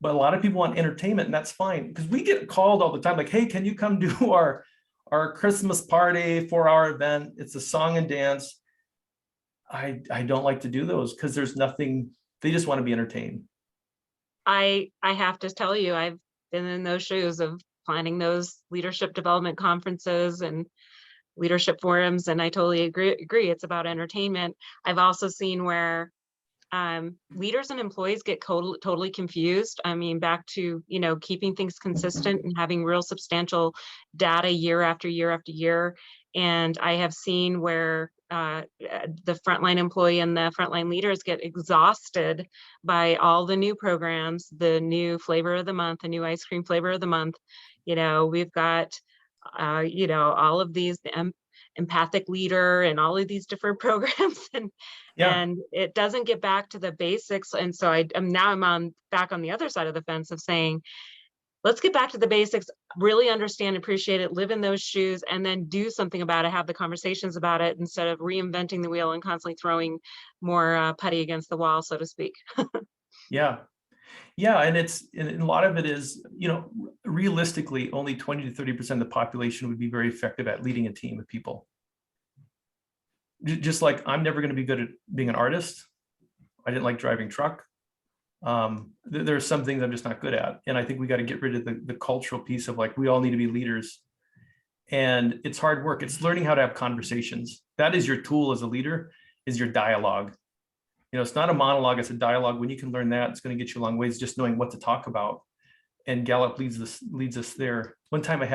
But a lot of people want entertainment, and that's fine, because we get called all the time, like, hey, can you come do our Christmas party 4-hour event? It's a song and dance. I don't like to do those because there's nothing, they just want to be entertained. I have to tell you, I've been in those shoes of planning those leadership development conferences and leadership forums, and I totally agree. It's about entertainment. I've also seen where leaders and employees get totally confused. I mean, back to, you know, keeping things consistent and having real substantial data year after year after year. And I have seen where the frontline employee and the frontline leaders get exhausted by all the new programs, the new flavor of the month, the new ice cream flavor of the month. You know, we've got, you know, all of these empathic leader and all of these different programs, and it doesn't get back to the basics. And so I'm back on the other side of the fence of saying, let's get back to the basics, really understand, appreciate it, live in those shoes, and then do something about it, have the conversations about it, instead of reinventing the wheel and constantly throwing more putty against the wall, so to speak. Yeah. And and a lot of it is, you know, realistically, only 20 to 30% of the population would be very effective at leading a team of people. Just like I'm never going to be good at being an artist. I didn't like driving truck. There are some things I'm just not good at. And I think we got to get rid of the cultural piece of like, we all need to be leaders. And it's hard work. It's learning how to have conversations. That is your tool as a leader, is your dialogue. You know, it's not a monologue, it's a dialogue. When you can learn that, it's going to get you a long ways, just knowing what to talk about. And Gallup leads us there. One time we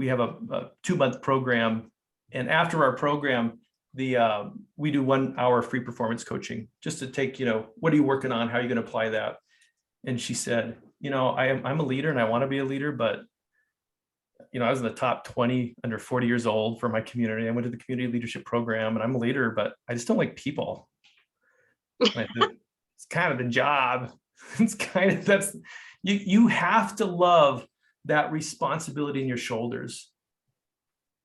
have a 2-month program. And after our program, we do 1 hour free performance coaching, just to take, you know, what are you working on? How are you going to apply that? And she said, you know, I'm a leader and I want to be a leader, but I was in the top 20 under 40 years old for my community. I went to the community leadership program, and I'm a leader, but I just don't like people. It's kind of the job. It's kind of, you have to love that responsibility in your shoulders.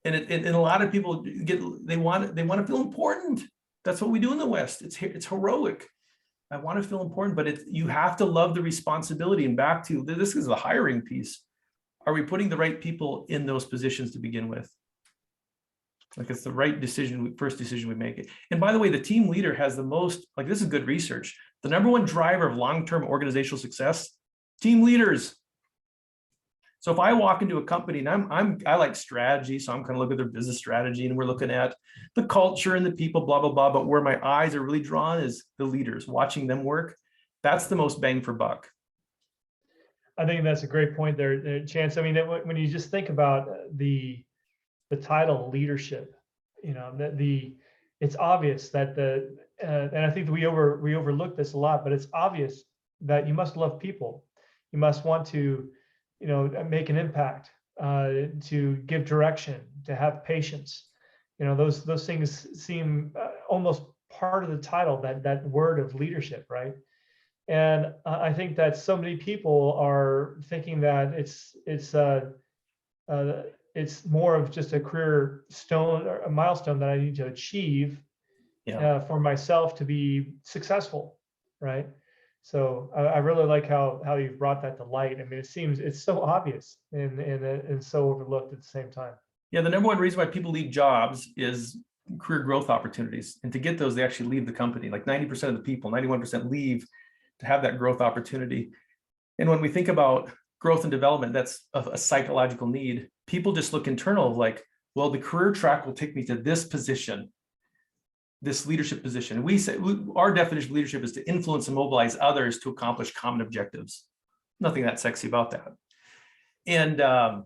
And a lot of people they want to feel important. That's what we do in the West. It's heroic. I want to feel important, but you have to love the responsibility. And back to this is the hiring piece. Are we putting the right people in those positions to begin with? Like, it's the right decision, first decision we make it. And by the way, the team leader has the most, like, this is good research. The number one driver of long-term organizational success, team leaders. So if I walk into a company and I like strategy, so I'm kind of looking at their business strategy, and we're looking at the culture and the people, blah, blah, blah. But where my eyes are really drawn is the leaders, watching them work. That's the most bang for buck. I think that's a great point there, Chance. I mean, when you just think about the title leadership, it's obvious that and I think that we overlook this a lot, but it's obvious that you must love people. You must want to, make an impact, to give direction, to have patience. Those things seem almost part of the title, that word of leadership, right? And I think that so many people are thinking that it's more of just a career stone or a milestone that I need to achieve for myself to be successful, right? So I really like how you've brought that to light. I mean, it's so obvious and so overlooked at the same time. Yeah, the number one reason why people leave jobs is career growth opportunities. And to get those, they actually leave the company. Like 90% of the people, 91% leave to have that growth opportunity. And when we think about growth and development, that's a psychological need. People just look internal, like, well, the career track will take me to this position, this leadership position. We say our definition of leadership is to influence and mobilize others to accomplish common objectives. Nothing that sexy about that. And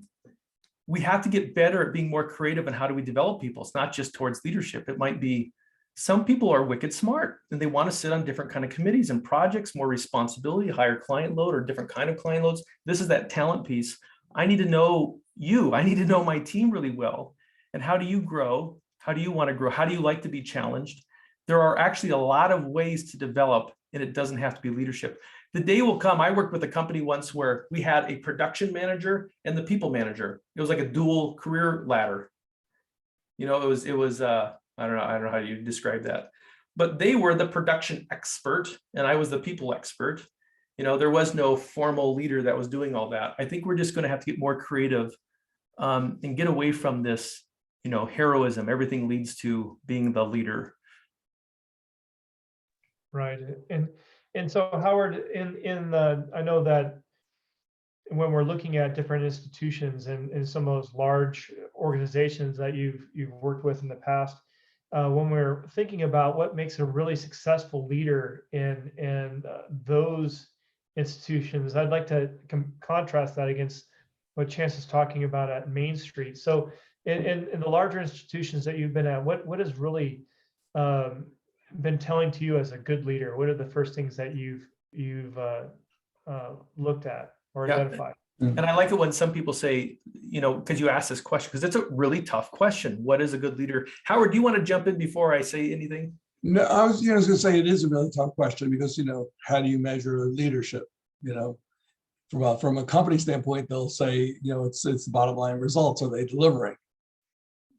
we have to get better at being more creative in how do we develop people. It's not just towards leadership. It might be some people are wicked smart and they want to sit on different kind of committees and projects, more responsibility, higher client load, or different kind of client loads. This is that talent piece. I need to know you. I need to know my team really well. And how do you grow? How do you want to grow? How do you like to be challenged? There are actually a lot of ways to develop, and it doesn't have to be leadership. The day will come. I worked with a company once where we had a production manager and the people manager. It was like a dual career ladder. It was I don't know how you describe that, but they were the production expert and I was the people expert. There was no formal leader that was doing all that. I think we're just going to have to get more creative and get away from this, heroism. Everything leads to being the leader. Right. And so Howard, I know that when we're looking at different institutions and some of those large organizations that you've worked with in the past, when we're thinking about what makes a really successful leader in those institutions, I'd like to contrast that against what Chance is talking about at Main Street. So in the larger institutions that you've been at, what has really been telling to you as a good leader? What are the first things that you've looked at or identified? And I like it when some people say, because you asked this question, because it's a really tough question. What is a good leader? Howard, do you want to jump in before I say anything? No, I was going to say it is a really tough question because, how do you measure leadership? From a company standpoint, they'll say, it's the bottom line results. Are they delivering?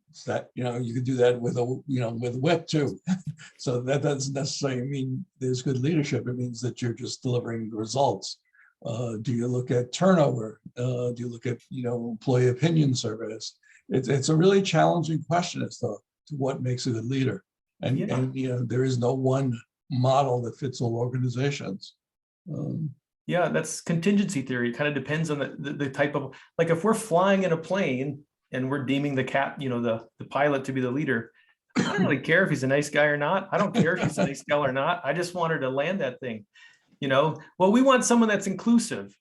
It's that, you could do that with with WIP too. So that doesn't necessarily mean there's good leadership. It means that you're just delivering the results. Do you look at turnover? Do you look at, employee opinion surveys? It's a really challenging question as to what makes a good leader. And there is no one model that fits all organizations. Yeah, that's contingency theory. It kind of depends on the type of, like if we're flying in a plane and we're deeming the pilot to be the leader, I don't really care if he's a nice guy or not. I don't care if he's a nice gal or not. I just want her to land that thing. Well, we want someone that's inclusive.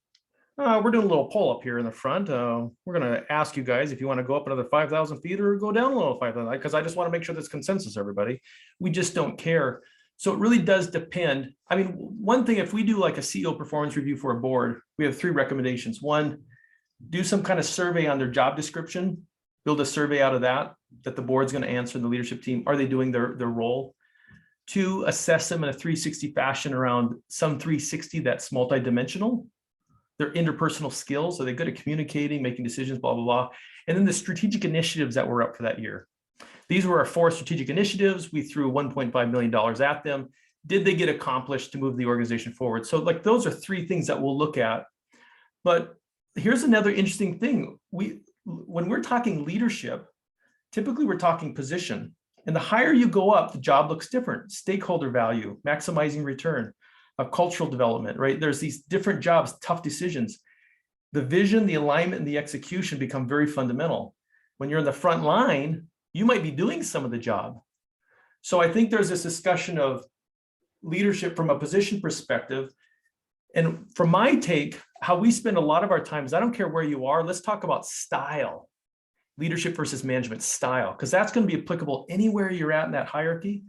We're doing a little poll up here in the front. We're going to ask you guys if you want to go up another 5,000 feet or go down a little 5,000, because I just want to make sure there's consensus, everybody. We just don't care. So it really does depend. I mean, one thing, if we do like a CEO performance review for a board, we have 3 recommendations. One, do some kind of survey on their job description, build a survey out of that the board's going to answer, the leadership team. Are they doing their role? 2, assess them in a 360 fashion around some 360 that's multidimensional. Their interpersonal skills, are they good at communicating, making decisions, blah, blah, blah. And then the strategic initiatives that were up for that year. These were our 4 strategic initiatives. We threw $1.5 million at them. Did they get accomplished to move the organization forward? So like those are 3 things that we'll look at. But here's another interesting thing. When we're talking leadership, typically we're talking position. And the higher you go up, the job looks different. Stakeholder value, maximizing return, cultural development, right? There's these different jobs, tough decisions. The vision, the alignment, and the execution become very fundamental. When you're in the front line, you might be doing some of the job. So I think there's this discussion of leadership from a position perspective. And from my take, how we spend a lot of our time is, I don't care where you are, let's talk about style. Leadership versus management style, because that's going to be applicable anywhere you're at in that hierarchy.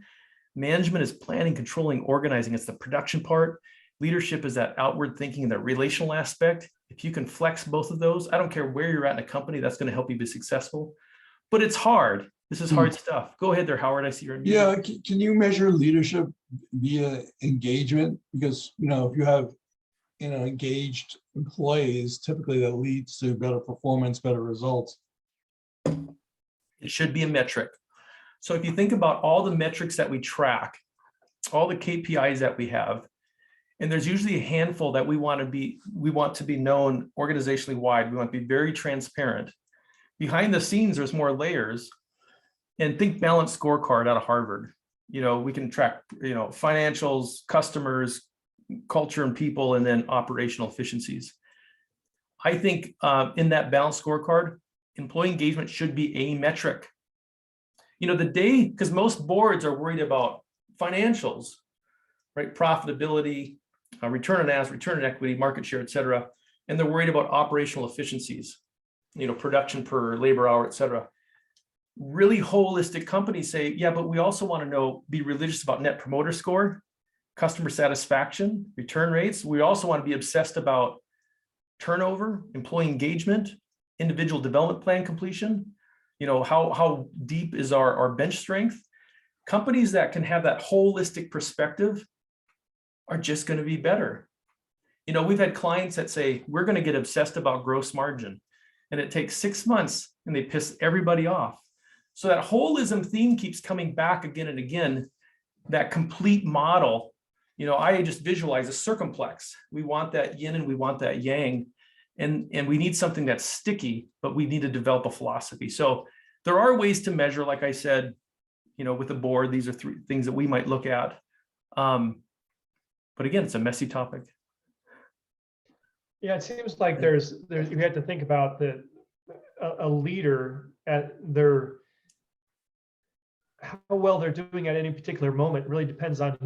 Management is planning, controlling, organizing. It's the production part. Leadership is that outward thinking and that relational aspect. If you can flex both of those, I don't care where you're at in a company, that's going to help you be successful. But it's hard. This is hard stuff. Go ahead there, Howard. I see you're in. Yeah, can you measure leadership via engagement? Because, if you have, engaged employees, typically that leads to better performance, better results. It should be a metric. So if you think about all the metrics that we track, all the KPIs that we have, and there's usually a handful that we want to be known organizationally wide. We want to be very transparent. Behind the scenes, there's more layers. And think balanced scorecard out of Harvard. We can track, financials, customers, culture and people, and then operational efficiencies. I think in that balanced scorecard, employee engagement should be a metric. Because most boards are worried about financials, right? Profitability, return on assets, return on equity, market share, et cetera. And they're worried about operational efficiencies, production per labor hour, et cetera. Really holistic companies say, yeah, but we also want to be religious about net promoter score, customer satisfaction, return rates. We also want to be obsessed about turnover, employee engagement, individual development plan completion. How deep is our bench strength? Companies that can have that holistic perspective are just going to be better. We've had clients that say, we're going to get obsessed about gross margin. And it takes 6 months and they piss everybody off. So that holism theme keeps coming back again and again, that complete model. I just visualize a circumplex. We want that yin and we want that yang. And we need something that's sticky, but we need to develop a philosophy. So there are ways to measure, like I said, with the board, these are 3 things that we might look at. But again, it's a messy topic. Yeah, it seems like there's you have to think about a leader at how well they're doing at any particular moment really depends on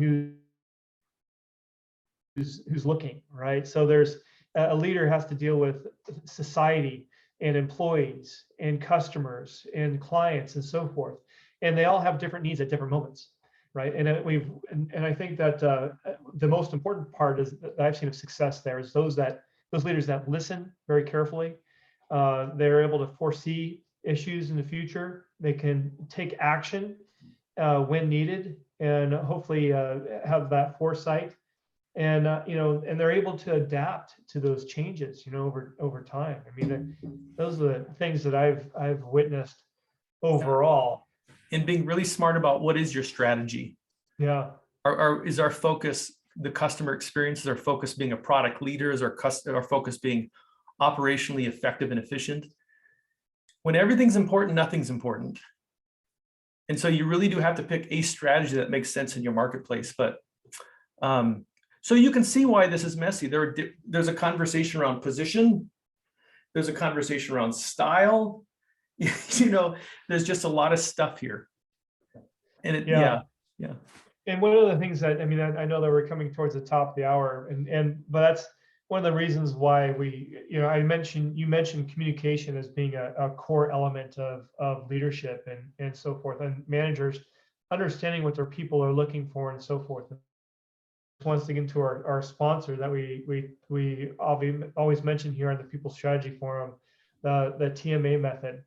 who's looking, right? So there's a leader has to deal with society and employees and customers and clients and so forth, and they all have different needs at different moments, right? And I think that the most important part is that I've seen of success there is those leaders that listen very carefully. They're able to foresee issues in the future. They can take action when needed, and hopefully have that foresight. And and they're able to adapt to those changes, over time. I mean, those are the things that I've witnessed overall. And being really smart about what is your strategy. Yeah. Is our focus the customer experience? Is our focus being a product leader? Is our focus being operationally effective and efficient? When everything's important, nothing's important. And so you really do have to pick a strategy that makes sense in your marketplace. But so you can see why this is messy. There's a conversation around position. There's a conversation around style. There's just a lot of stuff here. And yeah. And one of the things that, I know that we're coming towards the top of the hour, but that's one of the reasons why you mentioned communication as being a core element of leadership and so forth, and managers understanding what their people are looking for and so forth and wants to get into our sponsor that we always mention here on the People Strategy Forum, the TMA method.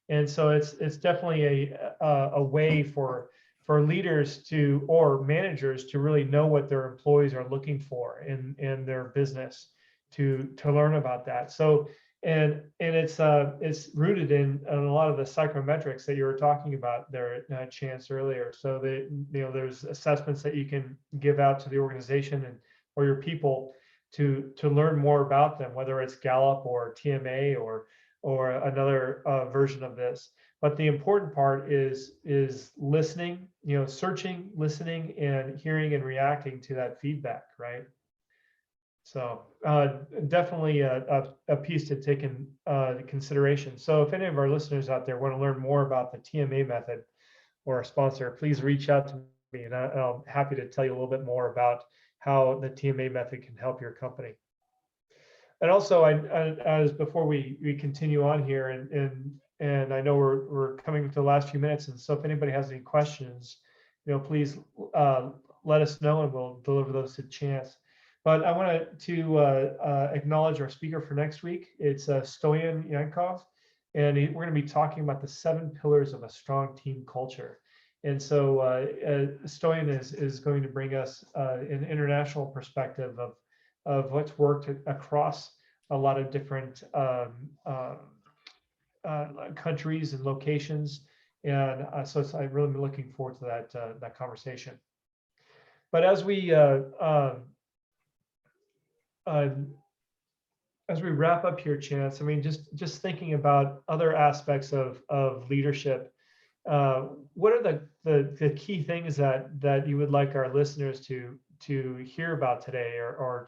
And so it's definitely a way for leaders to, or managers to really know what their employees are looking for in their business, to learn about that. So and it's rooted in a lot of the psychometrics that you were talking about there, Chance, earlier. So that, you know, there's assessments that you can give out to the organization and or your people to learn more about them, whether it's Gallup or TMA or another version of this. But the important part is listening, you know, searching, listening, and hearing and reacting to that feedback, right? So definitely a piece to take in consideration. So if any of our listeners out there want to learn more about the TMA method or a sponsor, please reach out to me, and I'm happy to tell you a little bit more about how the TMA method can help your company. And also, as before we continue on here, and I know we're coming to the last few minutes, and so if anybody has any questions, you know, please let us know, and we'll deliver those to Chance. But I want to acknowledge our speaker for next week. It's Stoyan Yankov, and we're going to be talking about the 7 pillars of a strong team culture. And so Stoyan is going to bring us an international perspective of what's worked across a lot of different countries and locations. And so I'm really looking forward to that conversation. But as we wrap up here, Chance, I mean, just thinking about other aspects of leadership, what are the key things that you would like our listeners to hear about today, or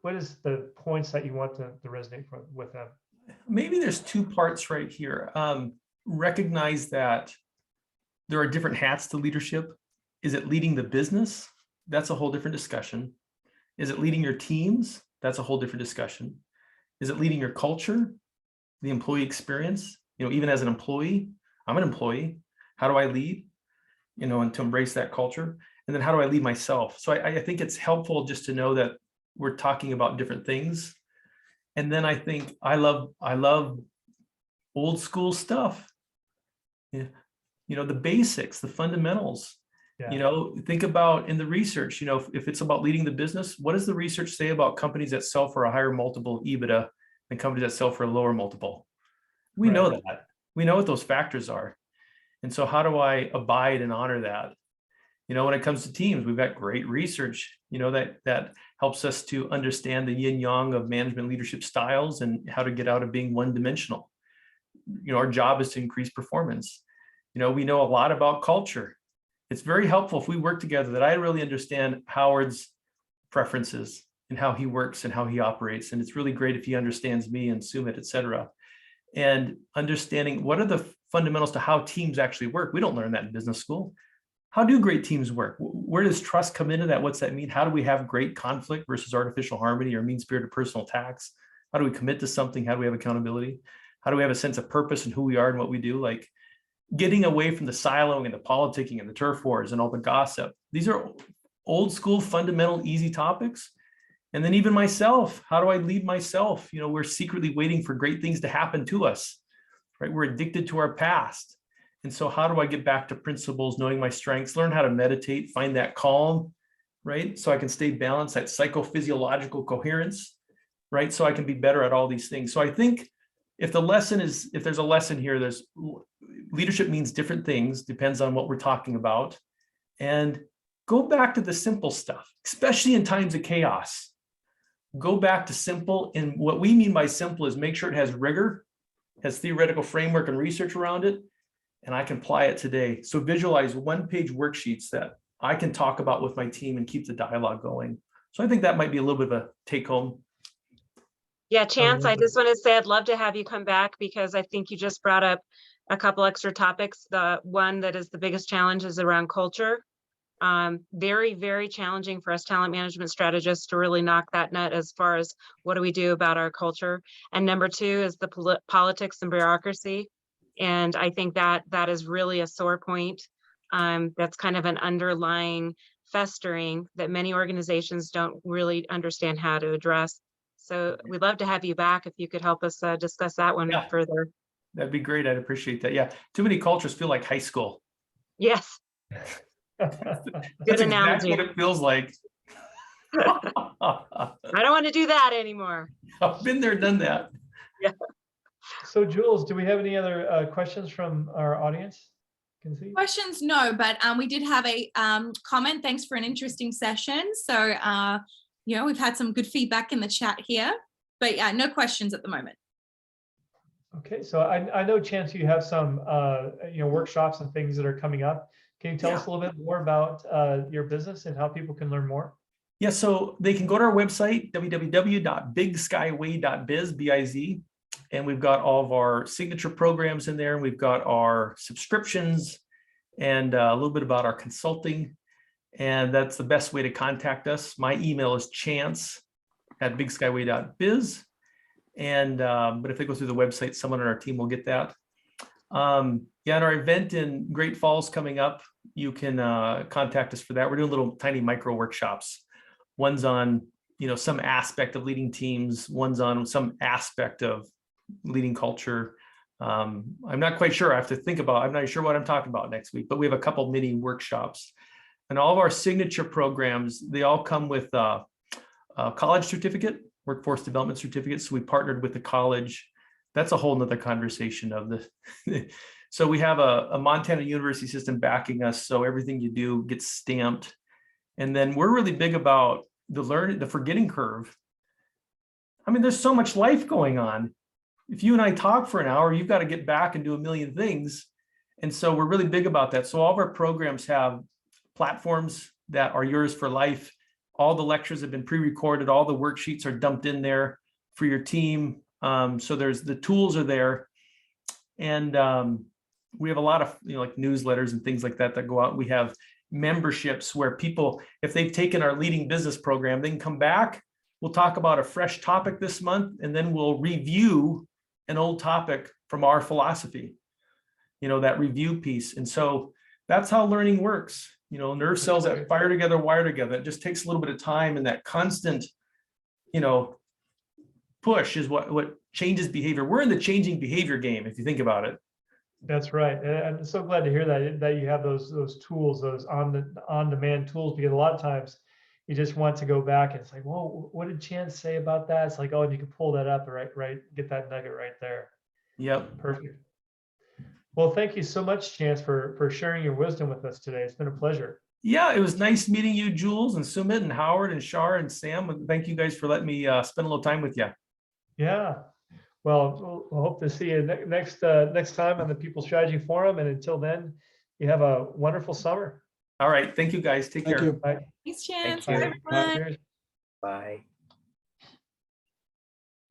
what is the points that you want to resonate with them? Maybe there's 2 parts right here. Recognize that there are different hats to leadership. Is it leading the business? That's a whole different discussion. Is it leading your teams? That's a whole different discussion. Is it leading your culture, the employee experience? You know, even as an employee, I'm an employee. How do I lead? You know, and to embrace that culture. And then how do I lead myself? So I think it's helpful just to know that we're talking about different things. And then I think I love old school stuff. Yeah. You know, the basics, the fundamentals. Yeah. You know, think about in the research, you know, if it's about leading the business, what does the research say about companies that sell for a higher multiple EBITDA than companies that sell for a lower multiple? We know that. We know what those factors are. And so how do I abide and honor that? You know, when it comes to teams, we've got great research, you know, that helps us to understand the yin yang of management leadership styles and how to get out of being one-dimensional. You know, our job is to increase performance. You know, we know a lot about culture. It's very helpful if we work together that I really understand Howard's preferences and how he works and how he operates. And it's really great if he understands me and Sumit, et cetera. And understanding what are the fundamentals to how teams actually work. We don't learn that in business school. How do great teams work? Where does trust come into that? What's that mean? How do we have great conflict versus artificial harmony or mean-spirited personal attacks? How do we commit to something? How do we have accountability? How do we have a sense of purpose in who we are and what we do? Like getting away from the siloing and the politicking and the turf wars and all the gossip. These are old school, fundamental, easy topics. And then even myself, how do I lead myself? You know, we're secretly waiting for great things to happen to us, right? We're addicted to our past. And so how do I get back to principles, knowing my strengths, learn how to meditate, find that calm, right? So I can stay balanced, that psychophysiological coherence, right? So I can be better at all these things. So I think if there's a lesson here, there's leadership means different things, depends on what we're talking about. And go back to the simple stuff, especially in times of chaos. Go back to simple. And what we mean by simple is make sure it has rigor, has theoretical framework and research around it, and I can apply it today. So visualize 1-page worksheets that I can talk about with my team and keep the dialogue going. So I think that might be a little bit of a take home. Yeah, Chance, I just want to say I'd love to have you come back because I think you just brought up a couple extra topics. The one that is the biggest challenge is around culture. Very, very challenging for us talent management strategists to really knock that nut as far as what do we do about our culture. And number 2 is the politics and bureaucracy. And I think that is really a sore point. That's kind of an underlying festering that many organizations don't really understand how to address. So we'd love to have you back if you could help us discuss that one Yeah. further. That'd be great. I'd appreciate that. Yeah. Too many cultures feel like high school. Yes, That's good exactly analogy. what it feels like. I don't want to do that anymore. I've been there, done that. So Jules, do we have any other questions from our audience? Can see? Questions? No, but we did have a comment. Thanks for an interesting session. So, we've had some good feedback in the chat here, but yeah, no questions at the moment. Okay, so I know, Chance, you have some workshops and things that are coming up. Can you tell us a little bit more about your business and how people can learn more? Yeah, so they can go to our website, www.bigskyway.biz, B-I-Z, and we've got all of our signature programs in there. We've got our subscriptions and a little bit about our consulting. And that's the best way to contact us. My email is chance@bigskyway.biz. And but if they go through the website, someone on our team will get that. And our event in Great Falls coming up, you can contact us for that. We're doing little tiny micro workshops. One's on some aspect of leading teams. One's on some aspect of leading culture. I'm not quite sure. I have to think about. I'm not sure what I'm talking about next week. But we have a couple mini workshops, and all of our signature programs. They all come with a college certificate. Workforce development certificates. So we partnered with the college. That's a whole nother conversation of the. So we have a Montana university system backing us. So everything you do gets stamped. And then we're really big about the forgetting curve. I mean, there's so much life going on. If you and I talk for an hour, you've got to get back and do a million things. And so we're really big about that. So all of our programs have platforms that are yours for life. All the lectures have been pre-recorded. All the worksheets are dumped in there for your team. So the tools are there. And we have a lot of like newsletters and things like that go out. We have memberships where people, if they've taken our leading business program, they can come back. We'll talk about a fresh topic this month, and then we'll review an old topic from our philosophy, that review piece. And so that's how learning works. Nerve cells that fire together, wire together. It just takes a little bit of time, and that constant, push is what changes behavior. We're in the changing behavior game, if you think about it. That's right. And I'm so glad to hear that you have those tools, those on-demand tools, because a lot of times you just want to go back and it's like, well, what did Chance say about that? It's like, oh, and you can pull that up, right, get that nugget right there. Yep. Perfect. Well, thank you so much, Chance, for sharing your wisdom with us today. It's been a pleasure. Yeah, it was nice meeting you, Jules, and Sumit, and Howard, and Shar, and Sam. And thank you guys for letting me spend a little time with you. Yeah. Well, we'll hope to see you next time on the People Strategy Forum. And until then, you have a wonderful summer. All right. Thank you, guys. Take care. Thank you. Bye. Thanks, Chance. Thank Bye, you. everyone. Cheers. Bye.